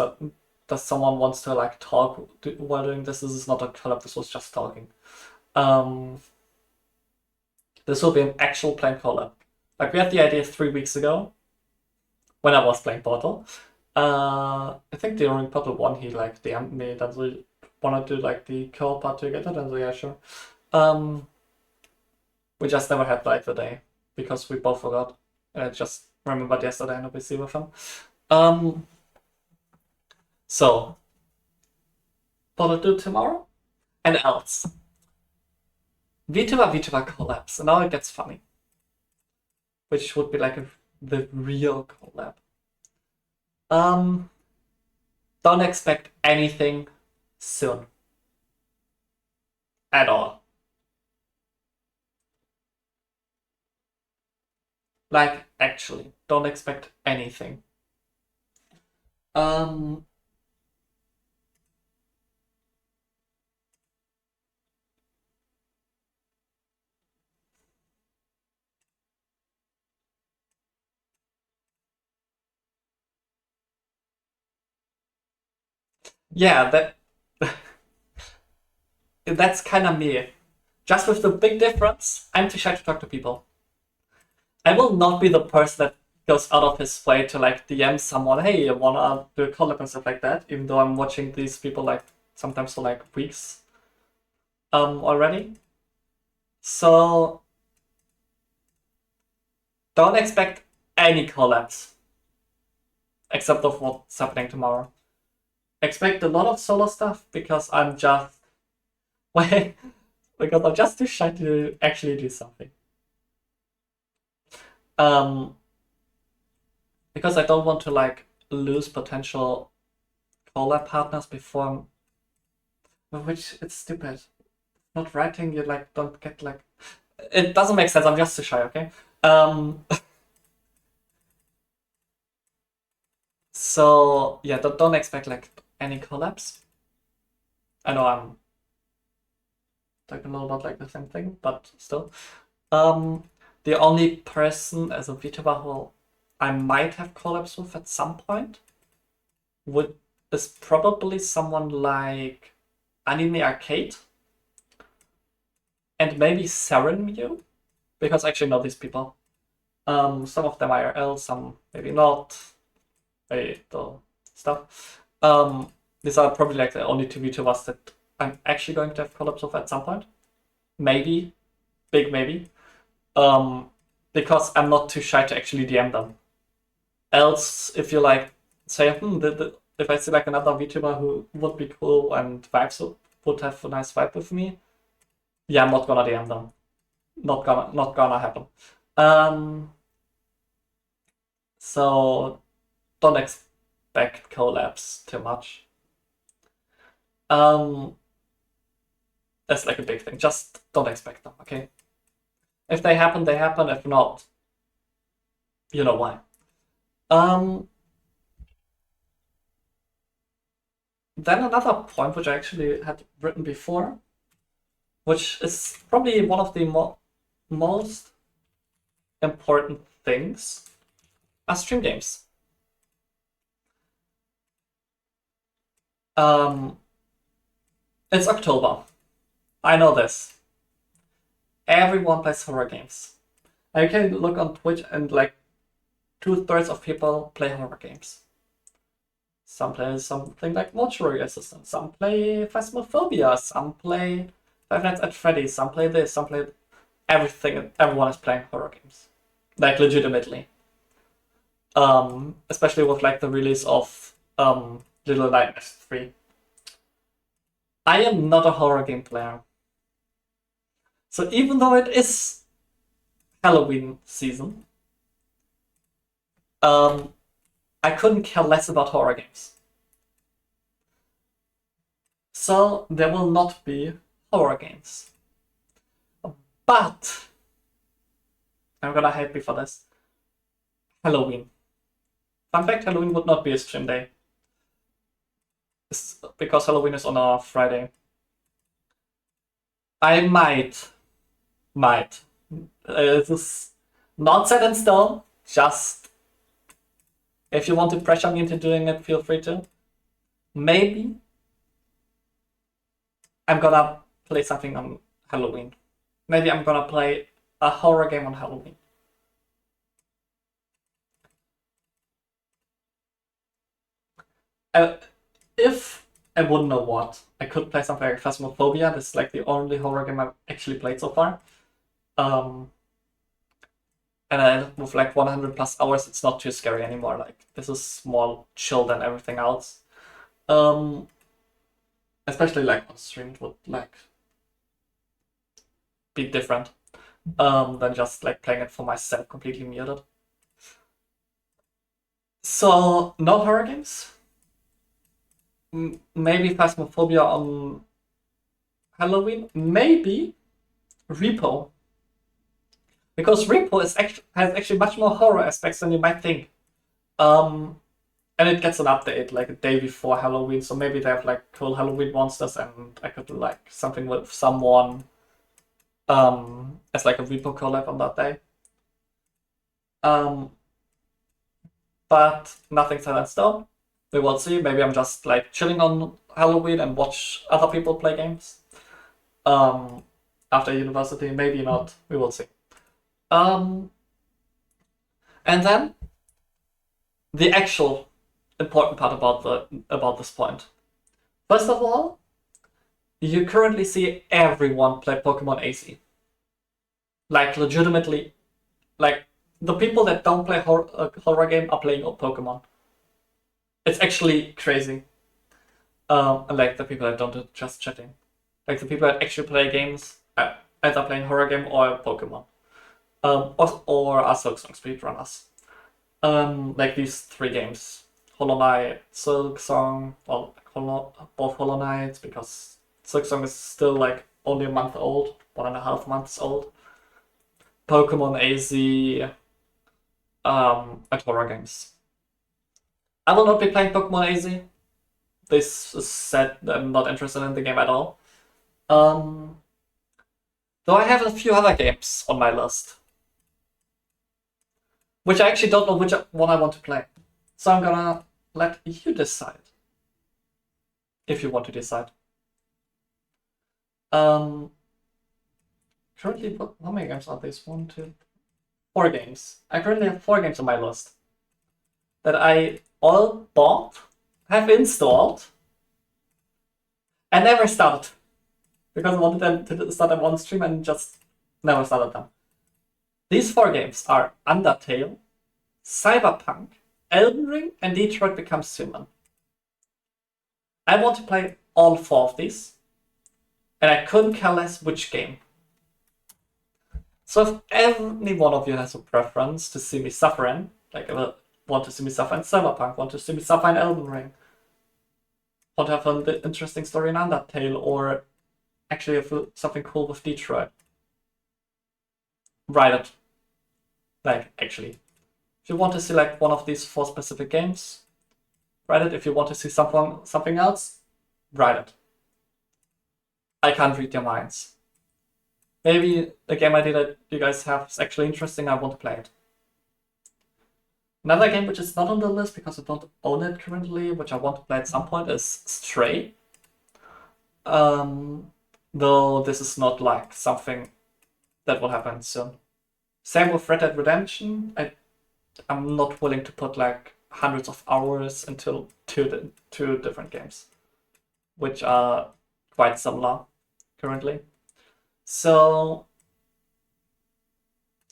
Does someone wants to like talk while doing this? This is not a collab. This was just talking. This will be an actual planned collab. Like we had the idea 3 weeks ago when I was playing Portal. I think during Portal 1 he like DM'd me that we wanna do like the co part together, and so yeah, sure. We just never had like the day because we both forgot. And I just remembered yesterday and obviously with him. So Portal 2 tomorrow and else. VTuber collabs, and now it gets funny. Which would be like the real collab. Don't expect anything soon. At all. Like, actually, don't expect anything. Yeah, that's kind of me. Just with the big difference, I'm too shy to talk to people. I will not be the person that goes out of his way to like DM someone, hey, you wanna do a collab and stuff like that, even though I'm watching these people like sometimes for like weeks already. So don't expect any collabs except of what's happening tomorrow. Expect a lot of solo stuff because I'm just because I'm just too shy to actually do something. Because I don't want to like lose potential collab partners before, which it's stupid. Not writing, you like don't get like it doesn't make sense. I'm just too shy. Okay. So yeah, don't expect like any collabs. I know I'm talking a little about like the same thing, but still. The only person as a VTuber who I might have collabs with at some point is probably someone like Anime Arcade and maybe Seren Mew, because I actually know these people. Some of them IRL, some maybe not. The stuff. These are probably like the only two VTubers that I'm actually going to have collabs with at some point. Maybe, big maybe. Because I'm not too shy to actually DM them. Else, if you like say, if I see like another VTuber who would be cool and would have a nice vibe with me, yeah, I'm not gonna DM them. Not gonna happen. So don't expect collabs too much. That's like a big thing. Just don't expect them, okay? If they happen, they happen. If not, you know why. Then another point which I actually had written before, which is probably one of the most important things, are stream games. It's October. I know this. Everyone plays horror games. I can look on Twitch and like 2/3 of people play horror games. Some play something like Mortuary Assistant, some play Phasmophobia, some play Five Nights at Freddy's, some play this, some play everything. Everyone is playing horror games. Like legitimately. Especially with like the release of Little Nightmares 3. I am not a horror game player. So even though it is Halloween season, I couldn't care less about horror games. So there will not be horror games. But I'm gonna hate me for this. Halloween. Fun fact, Halloween would not be a stream day. It's because Halloween is on a Friday. I might. This is not set in stone, just if you want to pressure me into doing it, feel free to. Maybe I'm gonna play something on Halloween. Maybe I'm gonna play a horror game on Halloween. If I wouldn't know what, I could play something like Phasmophobia. This is like the only horror game I've actually played so far. And with like 100 plus hours, it's not too scary anymore. Like, this is more chill than everything else. Especially like on stream, it would like be different than just like playing it for myself completely muted. So no horror games. Maybe Phasmophobia on Halloween. Maybe Repo. Because Repo has actually much more horror aspects than you might think. And it gets an update like a day before Halloween, so maybe they have like cool Halloween monsters, and I could do like something with someone as like a Repo collab on that day. But nothing set in stone. We will see. Maybe I'm just like chilling on Halloween and watch other people play games. After university, maybe not. We will see. And then the actual important part about this point. First of all, you currently see everyone play Pokemon AZ. Like legitimately, like the people that don't play a horror game are playing Pokemon. It's actually crazy. And like the people that don't do just chatting, like the people that actually play games, either playing horror game or Pokemon, or are Silksong speedrunners. Like these 3 games, Hollow Knight, Silksong, well, both Hollow Knights, because Silksong is still like only a month old, 1.5 months old. Pokemon AZ, and horror games. I will not be playing Pokemon AZ. This is said that I'm not interested in the game at all. Though I have a few other games on my list, which I actually don't know which one I want to play. So I'm gonna let you decide. If you want to decide. Currently, how many games are these? 1, 2, 4 games. I currently have 4 games on my list that I all bought, have installed, and never started. Because I wanted them to start them on stream and just never started them. These 4 games are Undertale, Cyberpunk, Elden Ring, and Detroit Becomes Human. I want to play all 4 of these, and I couldn't care less which game. So if any one of you has a preference to see me suffering, like want to see me suffer in Cyberpunk, want to see me suffer in Elden Ring, want to have an interesting story in Undertale, or actually have something cool with Detroit, write it. Like, actually. If you want to see like one of these 4 specific games, write it. If you want to see something else, write it. I can't read your minds. Maybe the game idea that you guys have is actually interesting, I want to play it. Another game which is not on the list because I don't own it currently, which I want to play at some point, is Stray. Though this is not like something that will happen soon. Same with Red Dead Redemption. I'm not willing to put like hundreds of hours into two different games, which are quite similar currently. So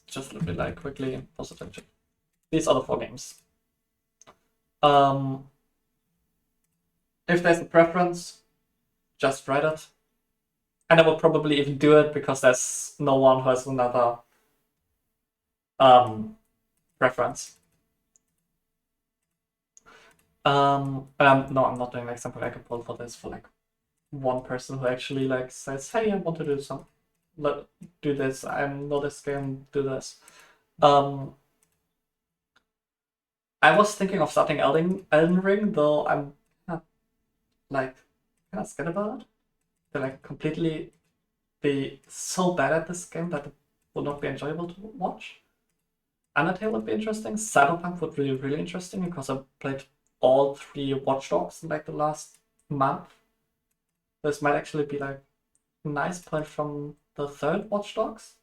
just let me like quickly pause attention. These are the 4 games. If there's a preference, just write it. And I will probably even do it because there's no one who has another preference. No, I'm not doing like something I can pull for this for like one person who actually like says, hey, I want to do do this, I'm not this game, do this. Um, I was thinking of starting Elden Ring, though I'm like kind of scared about it. To like completely be so bad at this game that it would not be enjoyable to watch. Undertale would be interesting. Cyberpunk would be really interesting because I played all three Watch Dogs in like the last month. This might actually be like a nice point from the third Watch Dogs.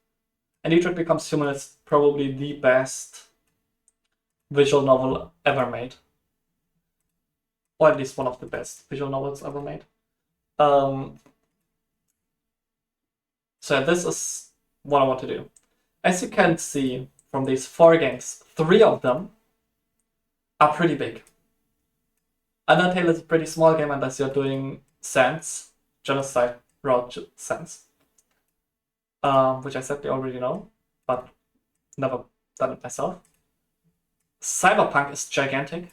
And Detroit Becomes Human is probably the best visual novel ever made. Or at least one of the best visual novels ever made. So this is what I want to do. As you can see from these 4 games, 3 of them are pretty big. Undertale is a pretty small game unless you're doing Sans, Genocide Road Sans, which I sadly already know, but never done it myself. Cyberpunk is gigantic.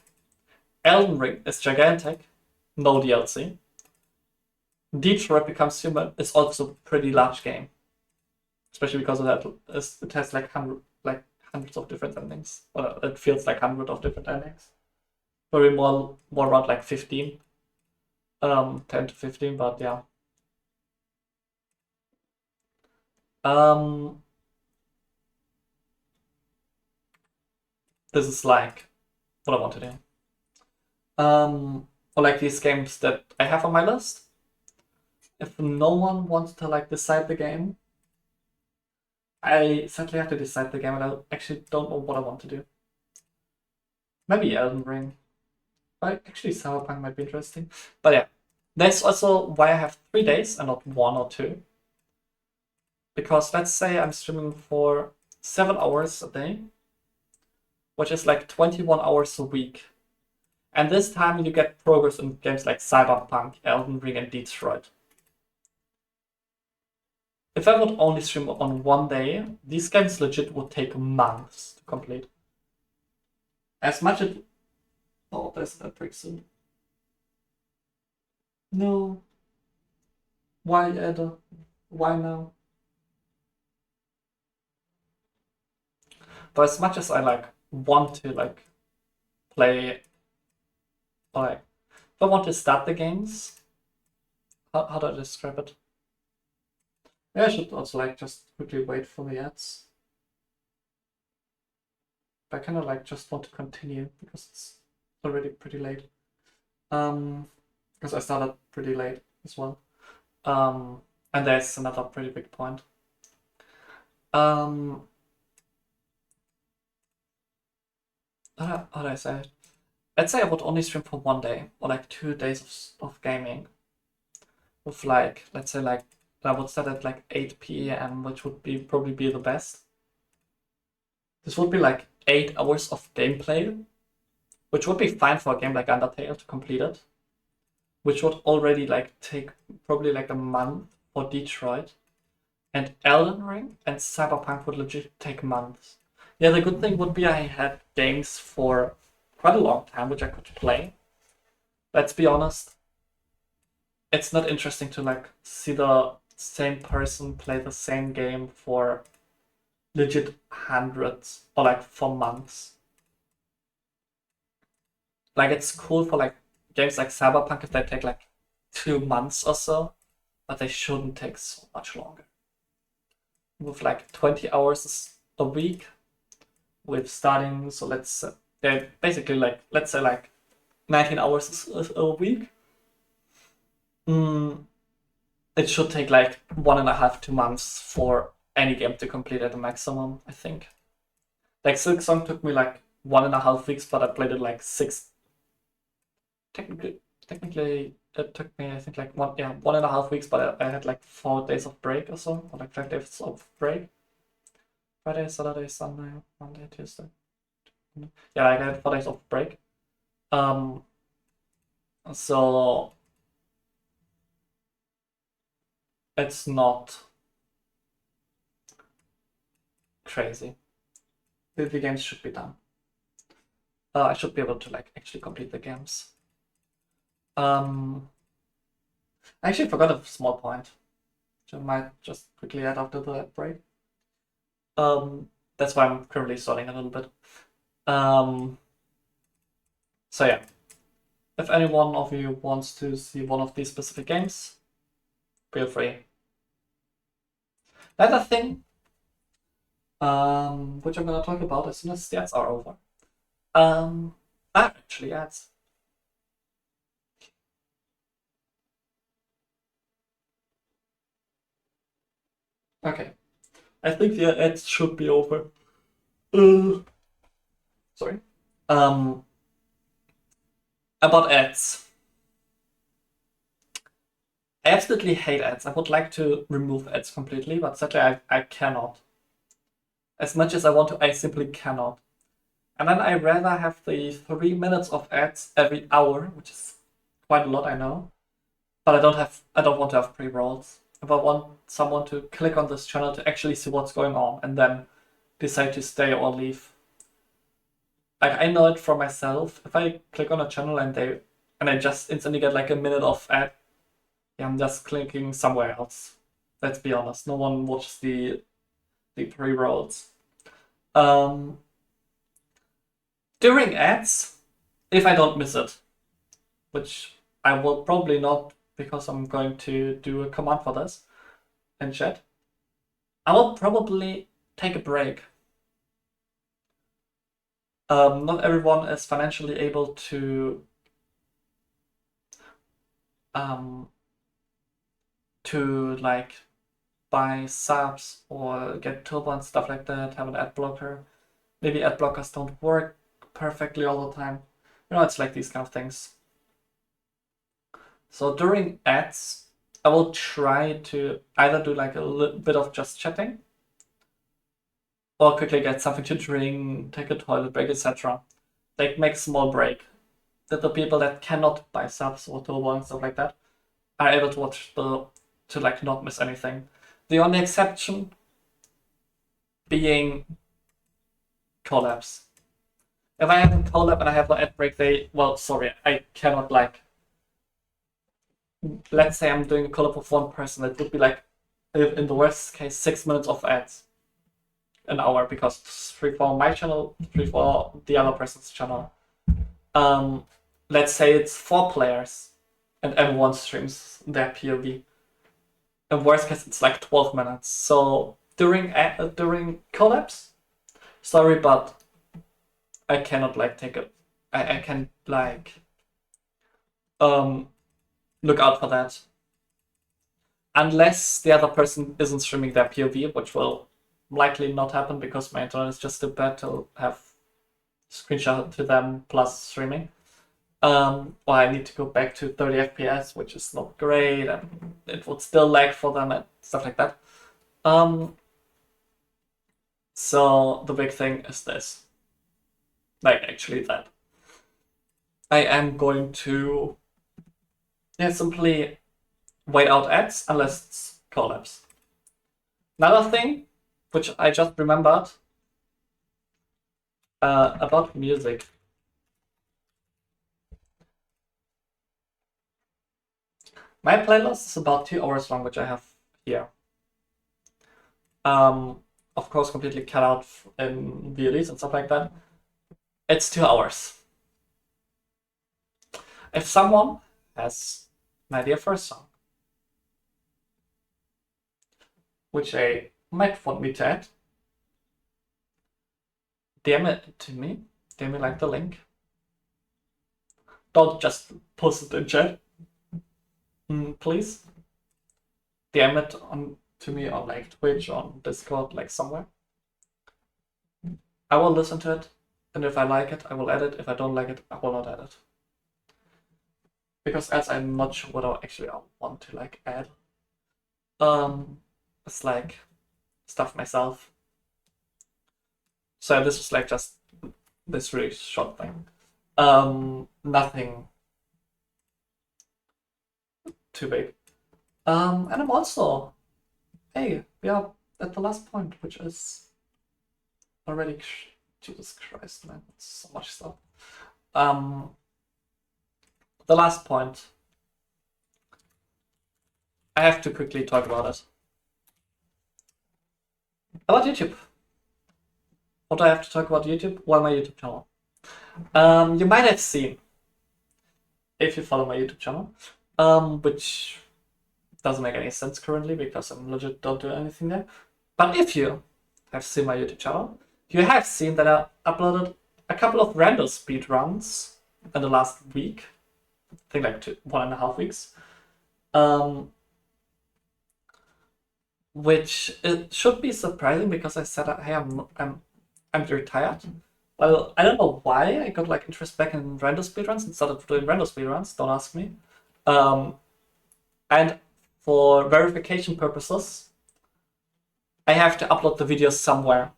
Elden Ring is gigantic, no DLC. Detroit Becomes Human is also a pretty large game, especially because of that. It has like hundreds of different endings. Well, it feels like hundreds of different endings. Probably more around like 15, 10 to 15, but yeah. This is like what I want to do. Or like these games that I have on my list. If no one wants to like decide the game, I sadly have to decide the game, and I actually don't know what I want to do. Maybe Elden Ring. But actually, Cyberpunk might be interesting. But yeah, that's also why I have 3 days and not 1 or 2. Because let's say I'm streaming for 7 hours a day, which is like 21 hours a week. And this time you get progress in games like Cyberpunk, Elden Ring, and Detroit. If I would only stream on 1 day, these games legit would take months to complete. As much as... Oh, there's that break soon. No. Why, Ada? Why now? But as much as I like want to like play, or like if I want to start the games, how do I describe it? Yeah, I should also like just quickly wait for the ads. But I kind of like just want to continue because it's already pretty late. Because I started pretty late as well. And there's another pretty big point. How do I say it? Let's say I would only stream for 1 day or like 2 days of gaming. With like, let's say like, I would start at like 8 p.m., which would be probably be the best. This would be like 8 hours of gameplay, which would be fine for a game like Undertale to complete it. Which would already like take probably like a month for Detroit. And Elden Ring and Cyberpunk would legit take months. Yeah, the good thing would be I had games for quite a long time which I could play. Let's be honest. It's not interesting to like see the same person play the same game for legit hundreds or like for months. Like it's cool for like games like Cyberpunk if they take like 2 months or so, but they shouldn't take so much longer. With like 20 hours a week, with starting, so let's basically like let's say like 19 hours a week. It should take like 1.5 2 months for any game to complete at the maximum, I think. Like Silksong took me like 1.5 weeks, but I played it like 6. Technically it took me I think like 1.5 weeks, but I had like 4 days of break or so, or like 5 days of break. Friday, Saturday, Sunday, Monday, Tuesday. Yeah, like I had 4 days of break. So it's not crazy. The games should be done. I should be able to like actually complete the games. I actually forgot a small point, which I might just quickly add after the break. That's why I'm currently stalling a little bit. So yeah, if any one of you wants to see one of these specific games, feel free. Another thing, which I'm gonna talk about as soon as the ads are over. Actually ads. Okay, I think the ads should be over. Sorry. About ads. I absolutely hate ads. I would like to remove ads completely, but sadly I cannot. As much as I want to, I simply cannot. And then I rather have the 3 minutes of ads every hour, which is quite a lot, I know. But I don't want to have pre-rolls. If I want someone to click on this channel to actually see what's going on and then decide to stay or leave. Like I know it for myself. If I click on a channel and I just instantly get like a minute of ad, yeah, I'm just clicking somewhere else. Let's be honest. No one watches the pre-rolls. During ads, if I don't miss it, which I will probably not because I'm going to do a command for this in chat, I will probably take a break. Not everyone is financially able to like buy subs or get turbo and stuff like that, have an ad blocker. Maybe ad blockers don't work perfectly all the time. You know, it's like these kind of things. So during ads, I will try to either do like a little bit of just chatting or quickly get something to drink, take a toilet break, etc. Like make a small break. That the people that cannot buy subs or turbo and stuff like that are able to watch to like not miss anything. The only exception being collabs. If I have a collab and I have no ad break, I cannot like. Let's say I'm doing a collab with one person, it would be like, in the worst case, 6 minutes of ads, an hour, because 3 for my channel, 3 for the other person's channel. Let's say it's 4 players, and everyone streams their POV. In worst case, it's like 12 minutes. So during collabs, sorry, but I cannot like take it. I can like look out for that. Unless the other person isn't streaming their POV, which will likely not happen because my internet is just too bad to have screenshot to them plus streaming. Or I need to go back to 30 FPS, which is not great, and it would still lag for them and stuff like that. So the big thing is this. Like, actually that. I am going to simply wait out ads unless it's collabs. Another thing, which I just remembered, about music. My playlist is about 2 hours long, which I have here. Of course, completely cut out in VLEs and stuff like that. It's 2 hours. If someone has an idea for a song, which they might want me to add, DM it to me. DM me like the link. Don't just post it in chat, please. DM it to me on like Twitch, on Discord, like somewhere. I will listen to it, and if I like it, I will add it. If I don't like it, I will not add it. Because as I'm not sure what I actually want to like add. It's like stuff myself. So this was like just this really short thing. Nothing too big. And I'm also, hey, we are at the last point, which is already, Jesus Christ, man, it's so much stuff. The last point, I have to quickly talk about it. About YouTube. what do I have to talk about YouTube? Well, my YouTube channel. You might have seen, if you follow my YouTube channel, which doesn't make any sense currently because I'm legit don't do anything there. But if you have seen my YouTube channel, you have seen that I uploaded a couple of random speedruns in the last week. I think like 1.5 weeks. Which it should be surprising because I said, hey, I'm retired. Well, I don't know why I got like interest back in random speedruns instead of doing random speedruns. Don't ask me. And for verification purposes, I have to upload the videos somewhere.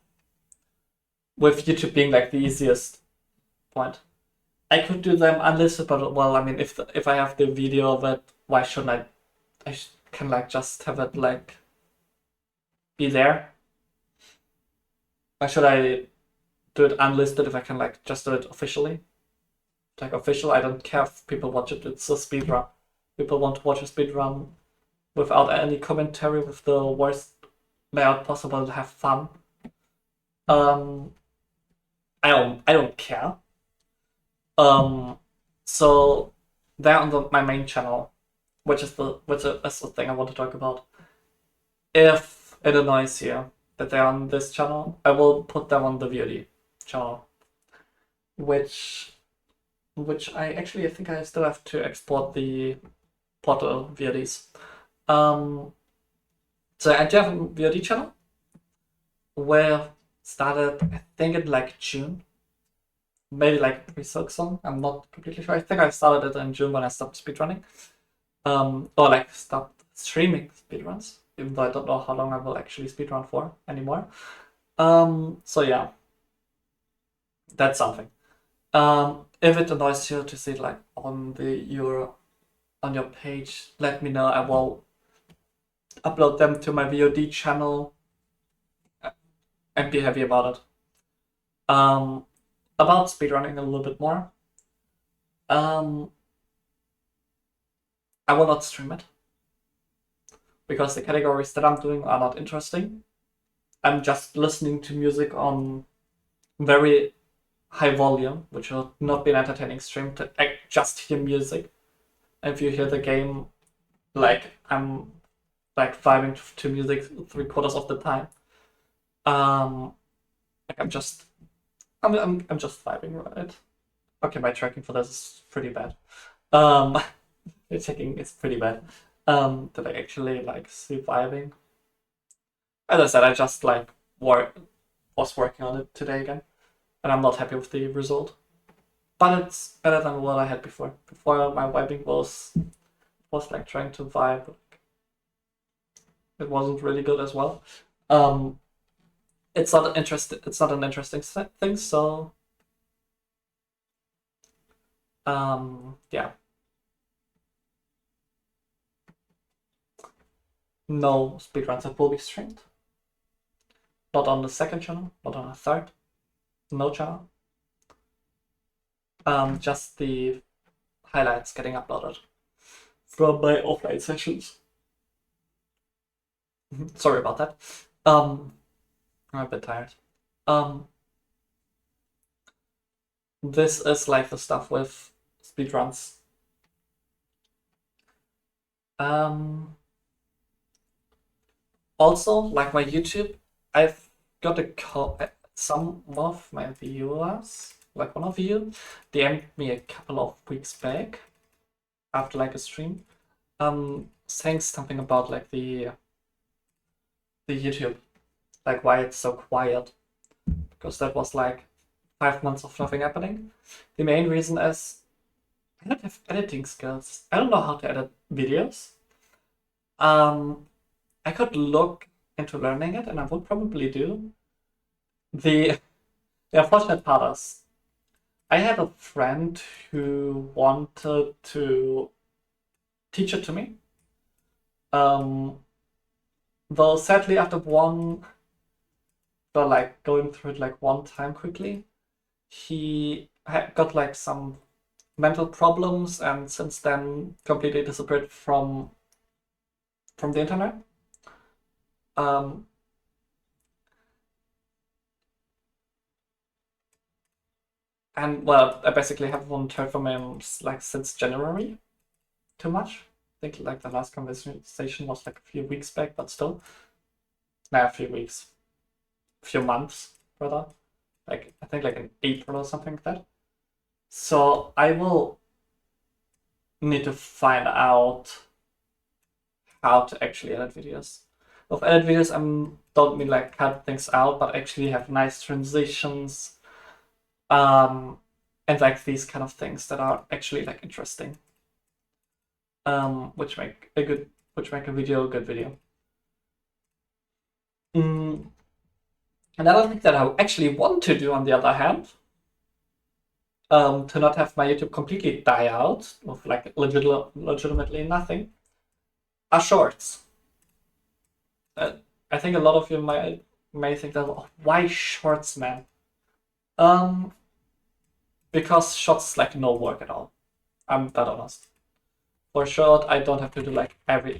With YouTube being like the easiest point. I could do them unlisted, but well, I mean, if I have the video of it, why shouldn't I can like just have it like be there. Why should I do it unlisted if I can like just do it officially? Like official, I don't care if people watch it. It's a speedrun. People want to watch a speedrun without any commentary, with the worst layout possible to have fun. I don't care. So they're on my main channel, which is the thing I want to talk about. If it annoys you that they're on this channel, I will put them on the VOD channel, which I think I still have to export the Portal VODs. So I do have a VOD channel where started, I think, in like June, maybe like pre-Silksong. I'm not completely sure. I think I started it in June when I stopped speedrunning, or like stopped streaming speedruns, even though I don't know how long I will actually speedrun for anymore. So yeah, that's something. If it annoys you to see it like on your page, let me know. I will upload them to my VOD channel and be happy about it. About speedrunning a little bit more. I will not stream it because the categories that I'm doing are not interesting. I'm just listening to music on very high volume, which will not be an entertaining stream to just hear music. If you hear the game, like I'm like vibing to music 3/4 of the time. Like I'm just vibing, right? Okay, my tracking for this is pretty bad. It's pretty bad. Did I actually like see vibing? As I said, I just like was working on it today again, and I'm not happy with the result. But it's better than what I had before. Before my vibing was like trying to vibe. It wasn't really good as well. It's not an interesting thing. So, yeah. No speedruns that will be streamed. Not on the second channel. Not on the third. No channel. Just the highlights getting uploaded from my offline sessions. Sorry about that. I'm a bit tired. This is like the stuff with speedruns. Also, like my YouTube, I've got some of my viewers, like one of you, DM'd me a couple of weeks back after like a stream, saying something about like the YouTube, like why it's so quiet, because that was like 5 months of nothing happening. The main reason is I don't have editing skills. I don't know how to edit videos. I could look into learning it, and I would probably do. The unfortunate part is, I had a friend who wanted to teach it to me. Though sadly, after like going through it like one time quickly, he got like some mental problems, and since then completely disappeared from the internet. And well, I basically haven't heard from him like since January too much. I think like the last conversation was like a few weeks back, but still. Nah, a few weeks. A few months, rather. Like, I think like in April or something like that. So I will need to find out how to actually edit videos. With edit videos, I don't mean like cut things out, but actually have nice transitions, and like these kind of things that are actually like interesting, which make a video a good video. Another thing that I actually want to do, on the other hand, to not have my YouTube completely die out with like legitimately nothing, are shorts. I think a lot of you may think that, oh, why shorts, man? Because shorts is like no work at all. I'm that honest. For short, I don't have to do like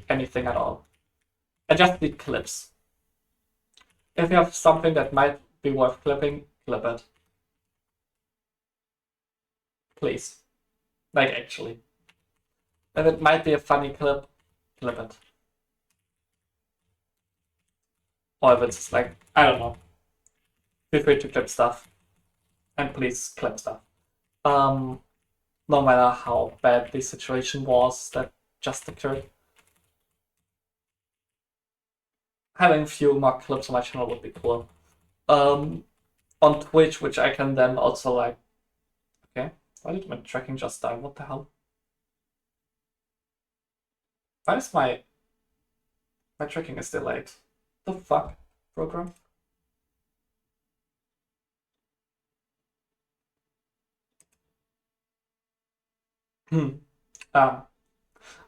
anything at all. I just need clips. If you have something that might be worth clipping, clip it. Please. Like, actually. If it might be a funny clip, clip it. Or if it's like, I don't know. Feel free to clip stuff. And please clip stuff. No matter how bad the situation was that just occurred. Having a few more clips on my channel would be cool. On Twitch, which I can then also like... Okay, why did my tracking just die? What the hell? Why is my tracking is delayed? The fuck, program?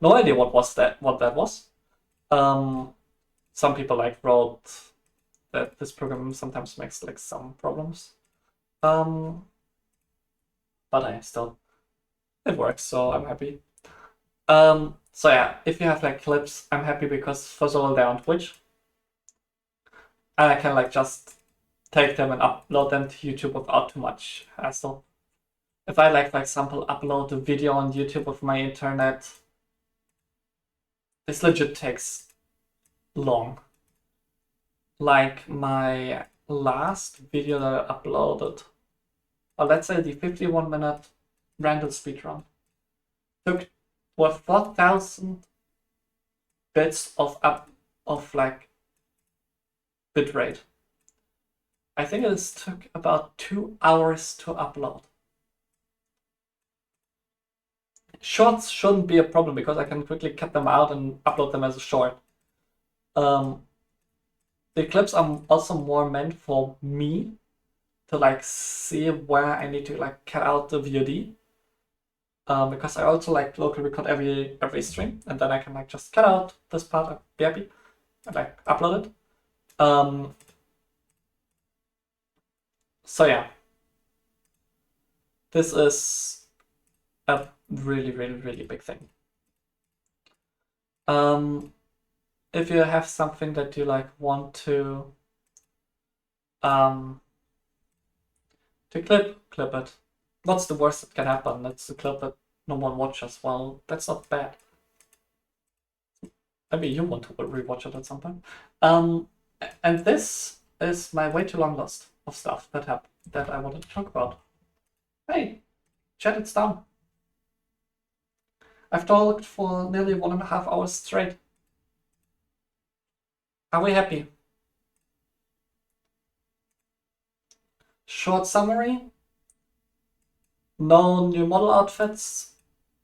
No idea what that was. Some people like wrote that this program sometimes makes like some problems. But it works, so I'm happy. So yeah, if you have like clips, I'm happy because first of all they're on Twitch, and I can like just take them and upload them to YouTube without too much hassle. If I like, for example, upload a video on YouTube with my internet, this legit takes long. Like my last video that I uploaded, or let's say the 51-minute random speedrun, took with 4,000 bits of like bitrate. I think it took about 2 hours to upload. Shorts shouldn't be a problem because I can quickly cut them out and upload them as a short. The clips are also more meant for me to like see where I need to like cut out the VOD. Because I also like locally record every stream, and then I can like just cut out this part of be happy and like upload it. So yeah, this is a really, really, really big thing. If you have something that you like want to clip it. What's the worst that can happen? That's a clip that no one watches. Well, that's not bad. Maybe you want to rewatch it at some point. And this is my way too long list of stuff that I wanted to talk about. Hey, chat, it's done. I've talked for nearly 1.5 hours straight. Are we happy? Short summary. No new model outfits,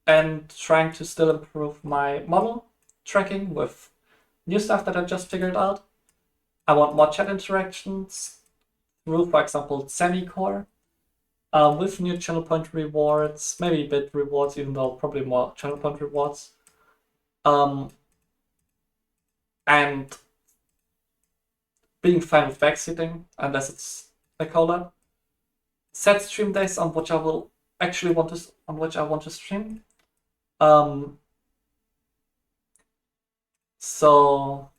and trying to still improve my model tracking with new stuff that I just figured out. I want more chat interactions through, for example, Semicore, with new channel point rewards, maybe bit rewards, even though probably more channel point rewards. And being fine with backseating, unless it's a cola. Set stream days on which I will actually want to stream. So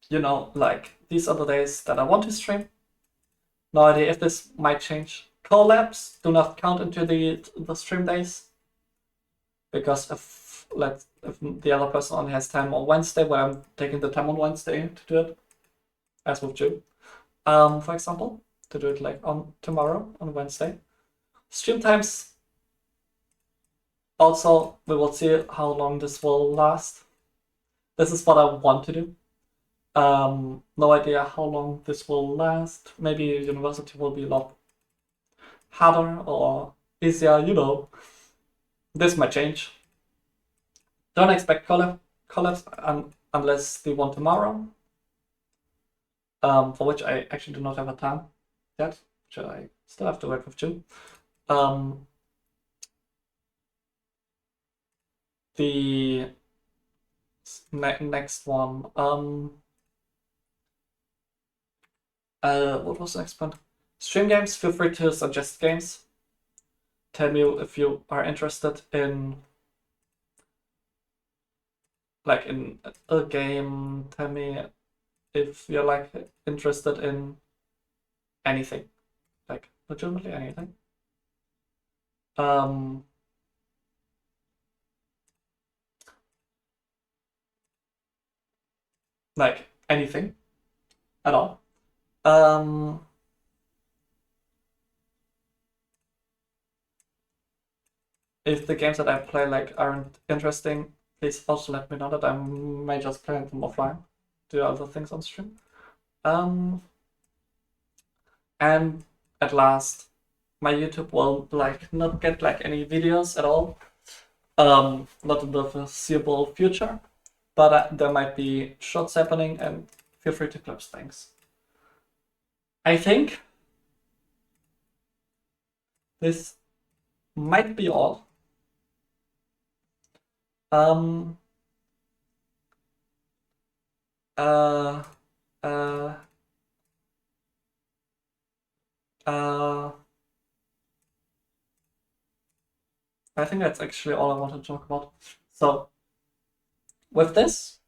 you know, like these are the days that I want to stream. No idea if this might change. Collabs do not count into the stream days, because if the other person only has time on Wednesday, when I'm taking the time on Wednesday to do it, as with Joe, for example, to do it like on tomorrow on Wednesday. Stream times. Also, we will see how long this will last. This is what I want to do. No idea how long this will last. Maybe university will be a lot harder or easier, you know. This might change. Don't expect collabs unless they want tomorrow. For which I actually do not have a time yet, which I still have to work with June. The next one. What was the next one? Stream games. Feel free to suggest games. Tell me if you are interested in a game. Tell me if you're like interested in anything, like legitimately anything. Like anything at all. If the games that I play like aren't interesting, please also let me know that I may just play them offline, do other things on stream. And at last, my YouTube will like not get like any videos at all. Not in the foreseeable future, but there might be shots happening, and feel free to clip things. I think this might be all. Uh, uh, I think that's actually all I want to talk about. So, with this,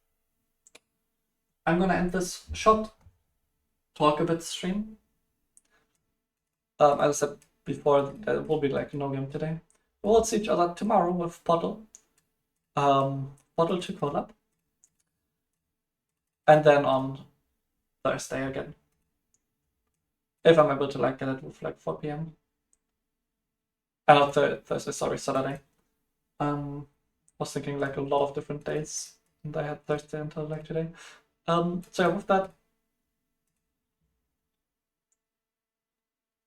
I'm gonna end this short talk a bit stream. As I said before, there will be like no game today. We'll see each other tomorrow with Portal. Portal 2 collab. And then on Thursday again. If I'm able to like get it with like 4 p.m. Not Thursday, sorry, Saturday. Was thinking like a lot of different days, and I had Thursday until like today. So yeah, with that,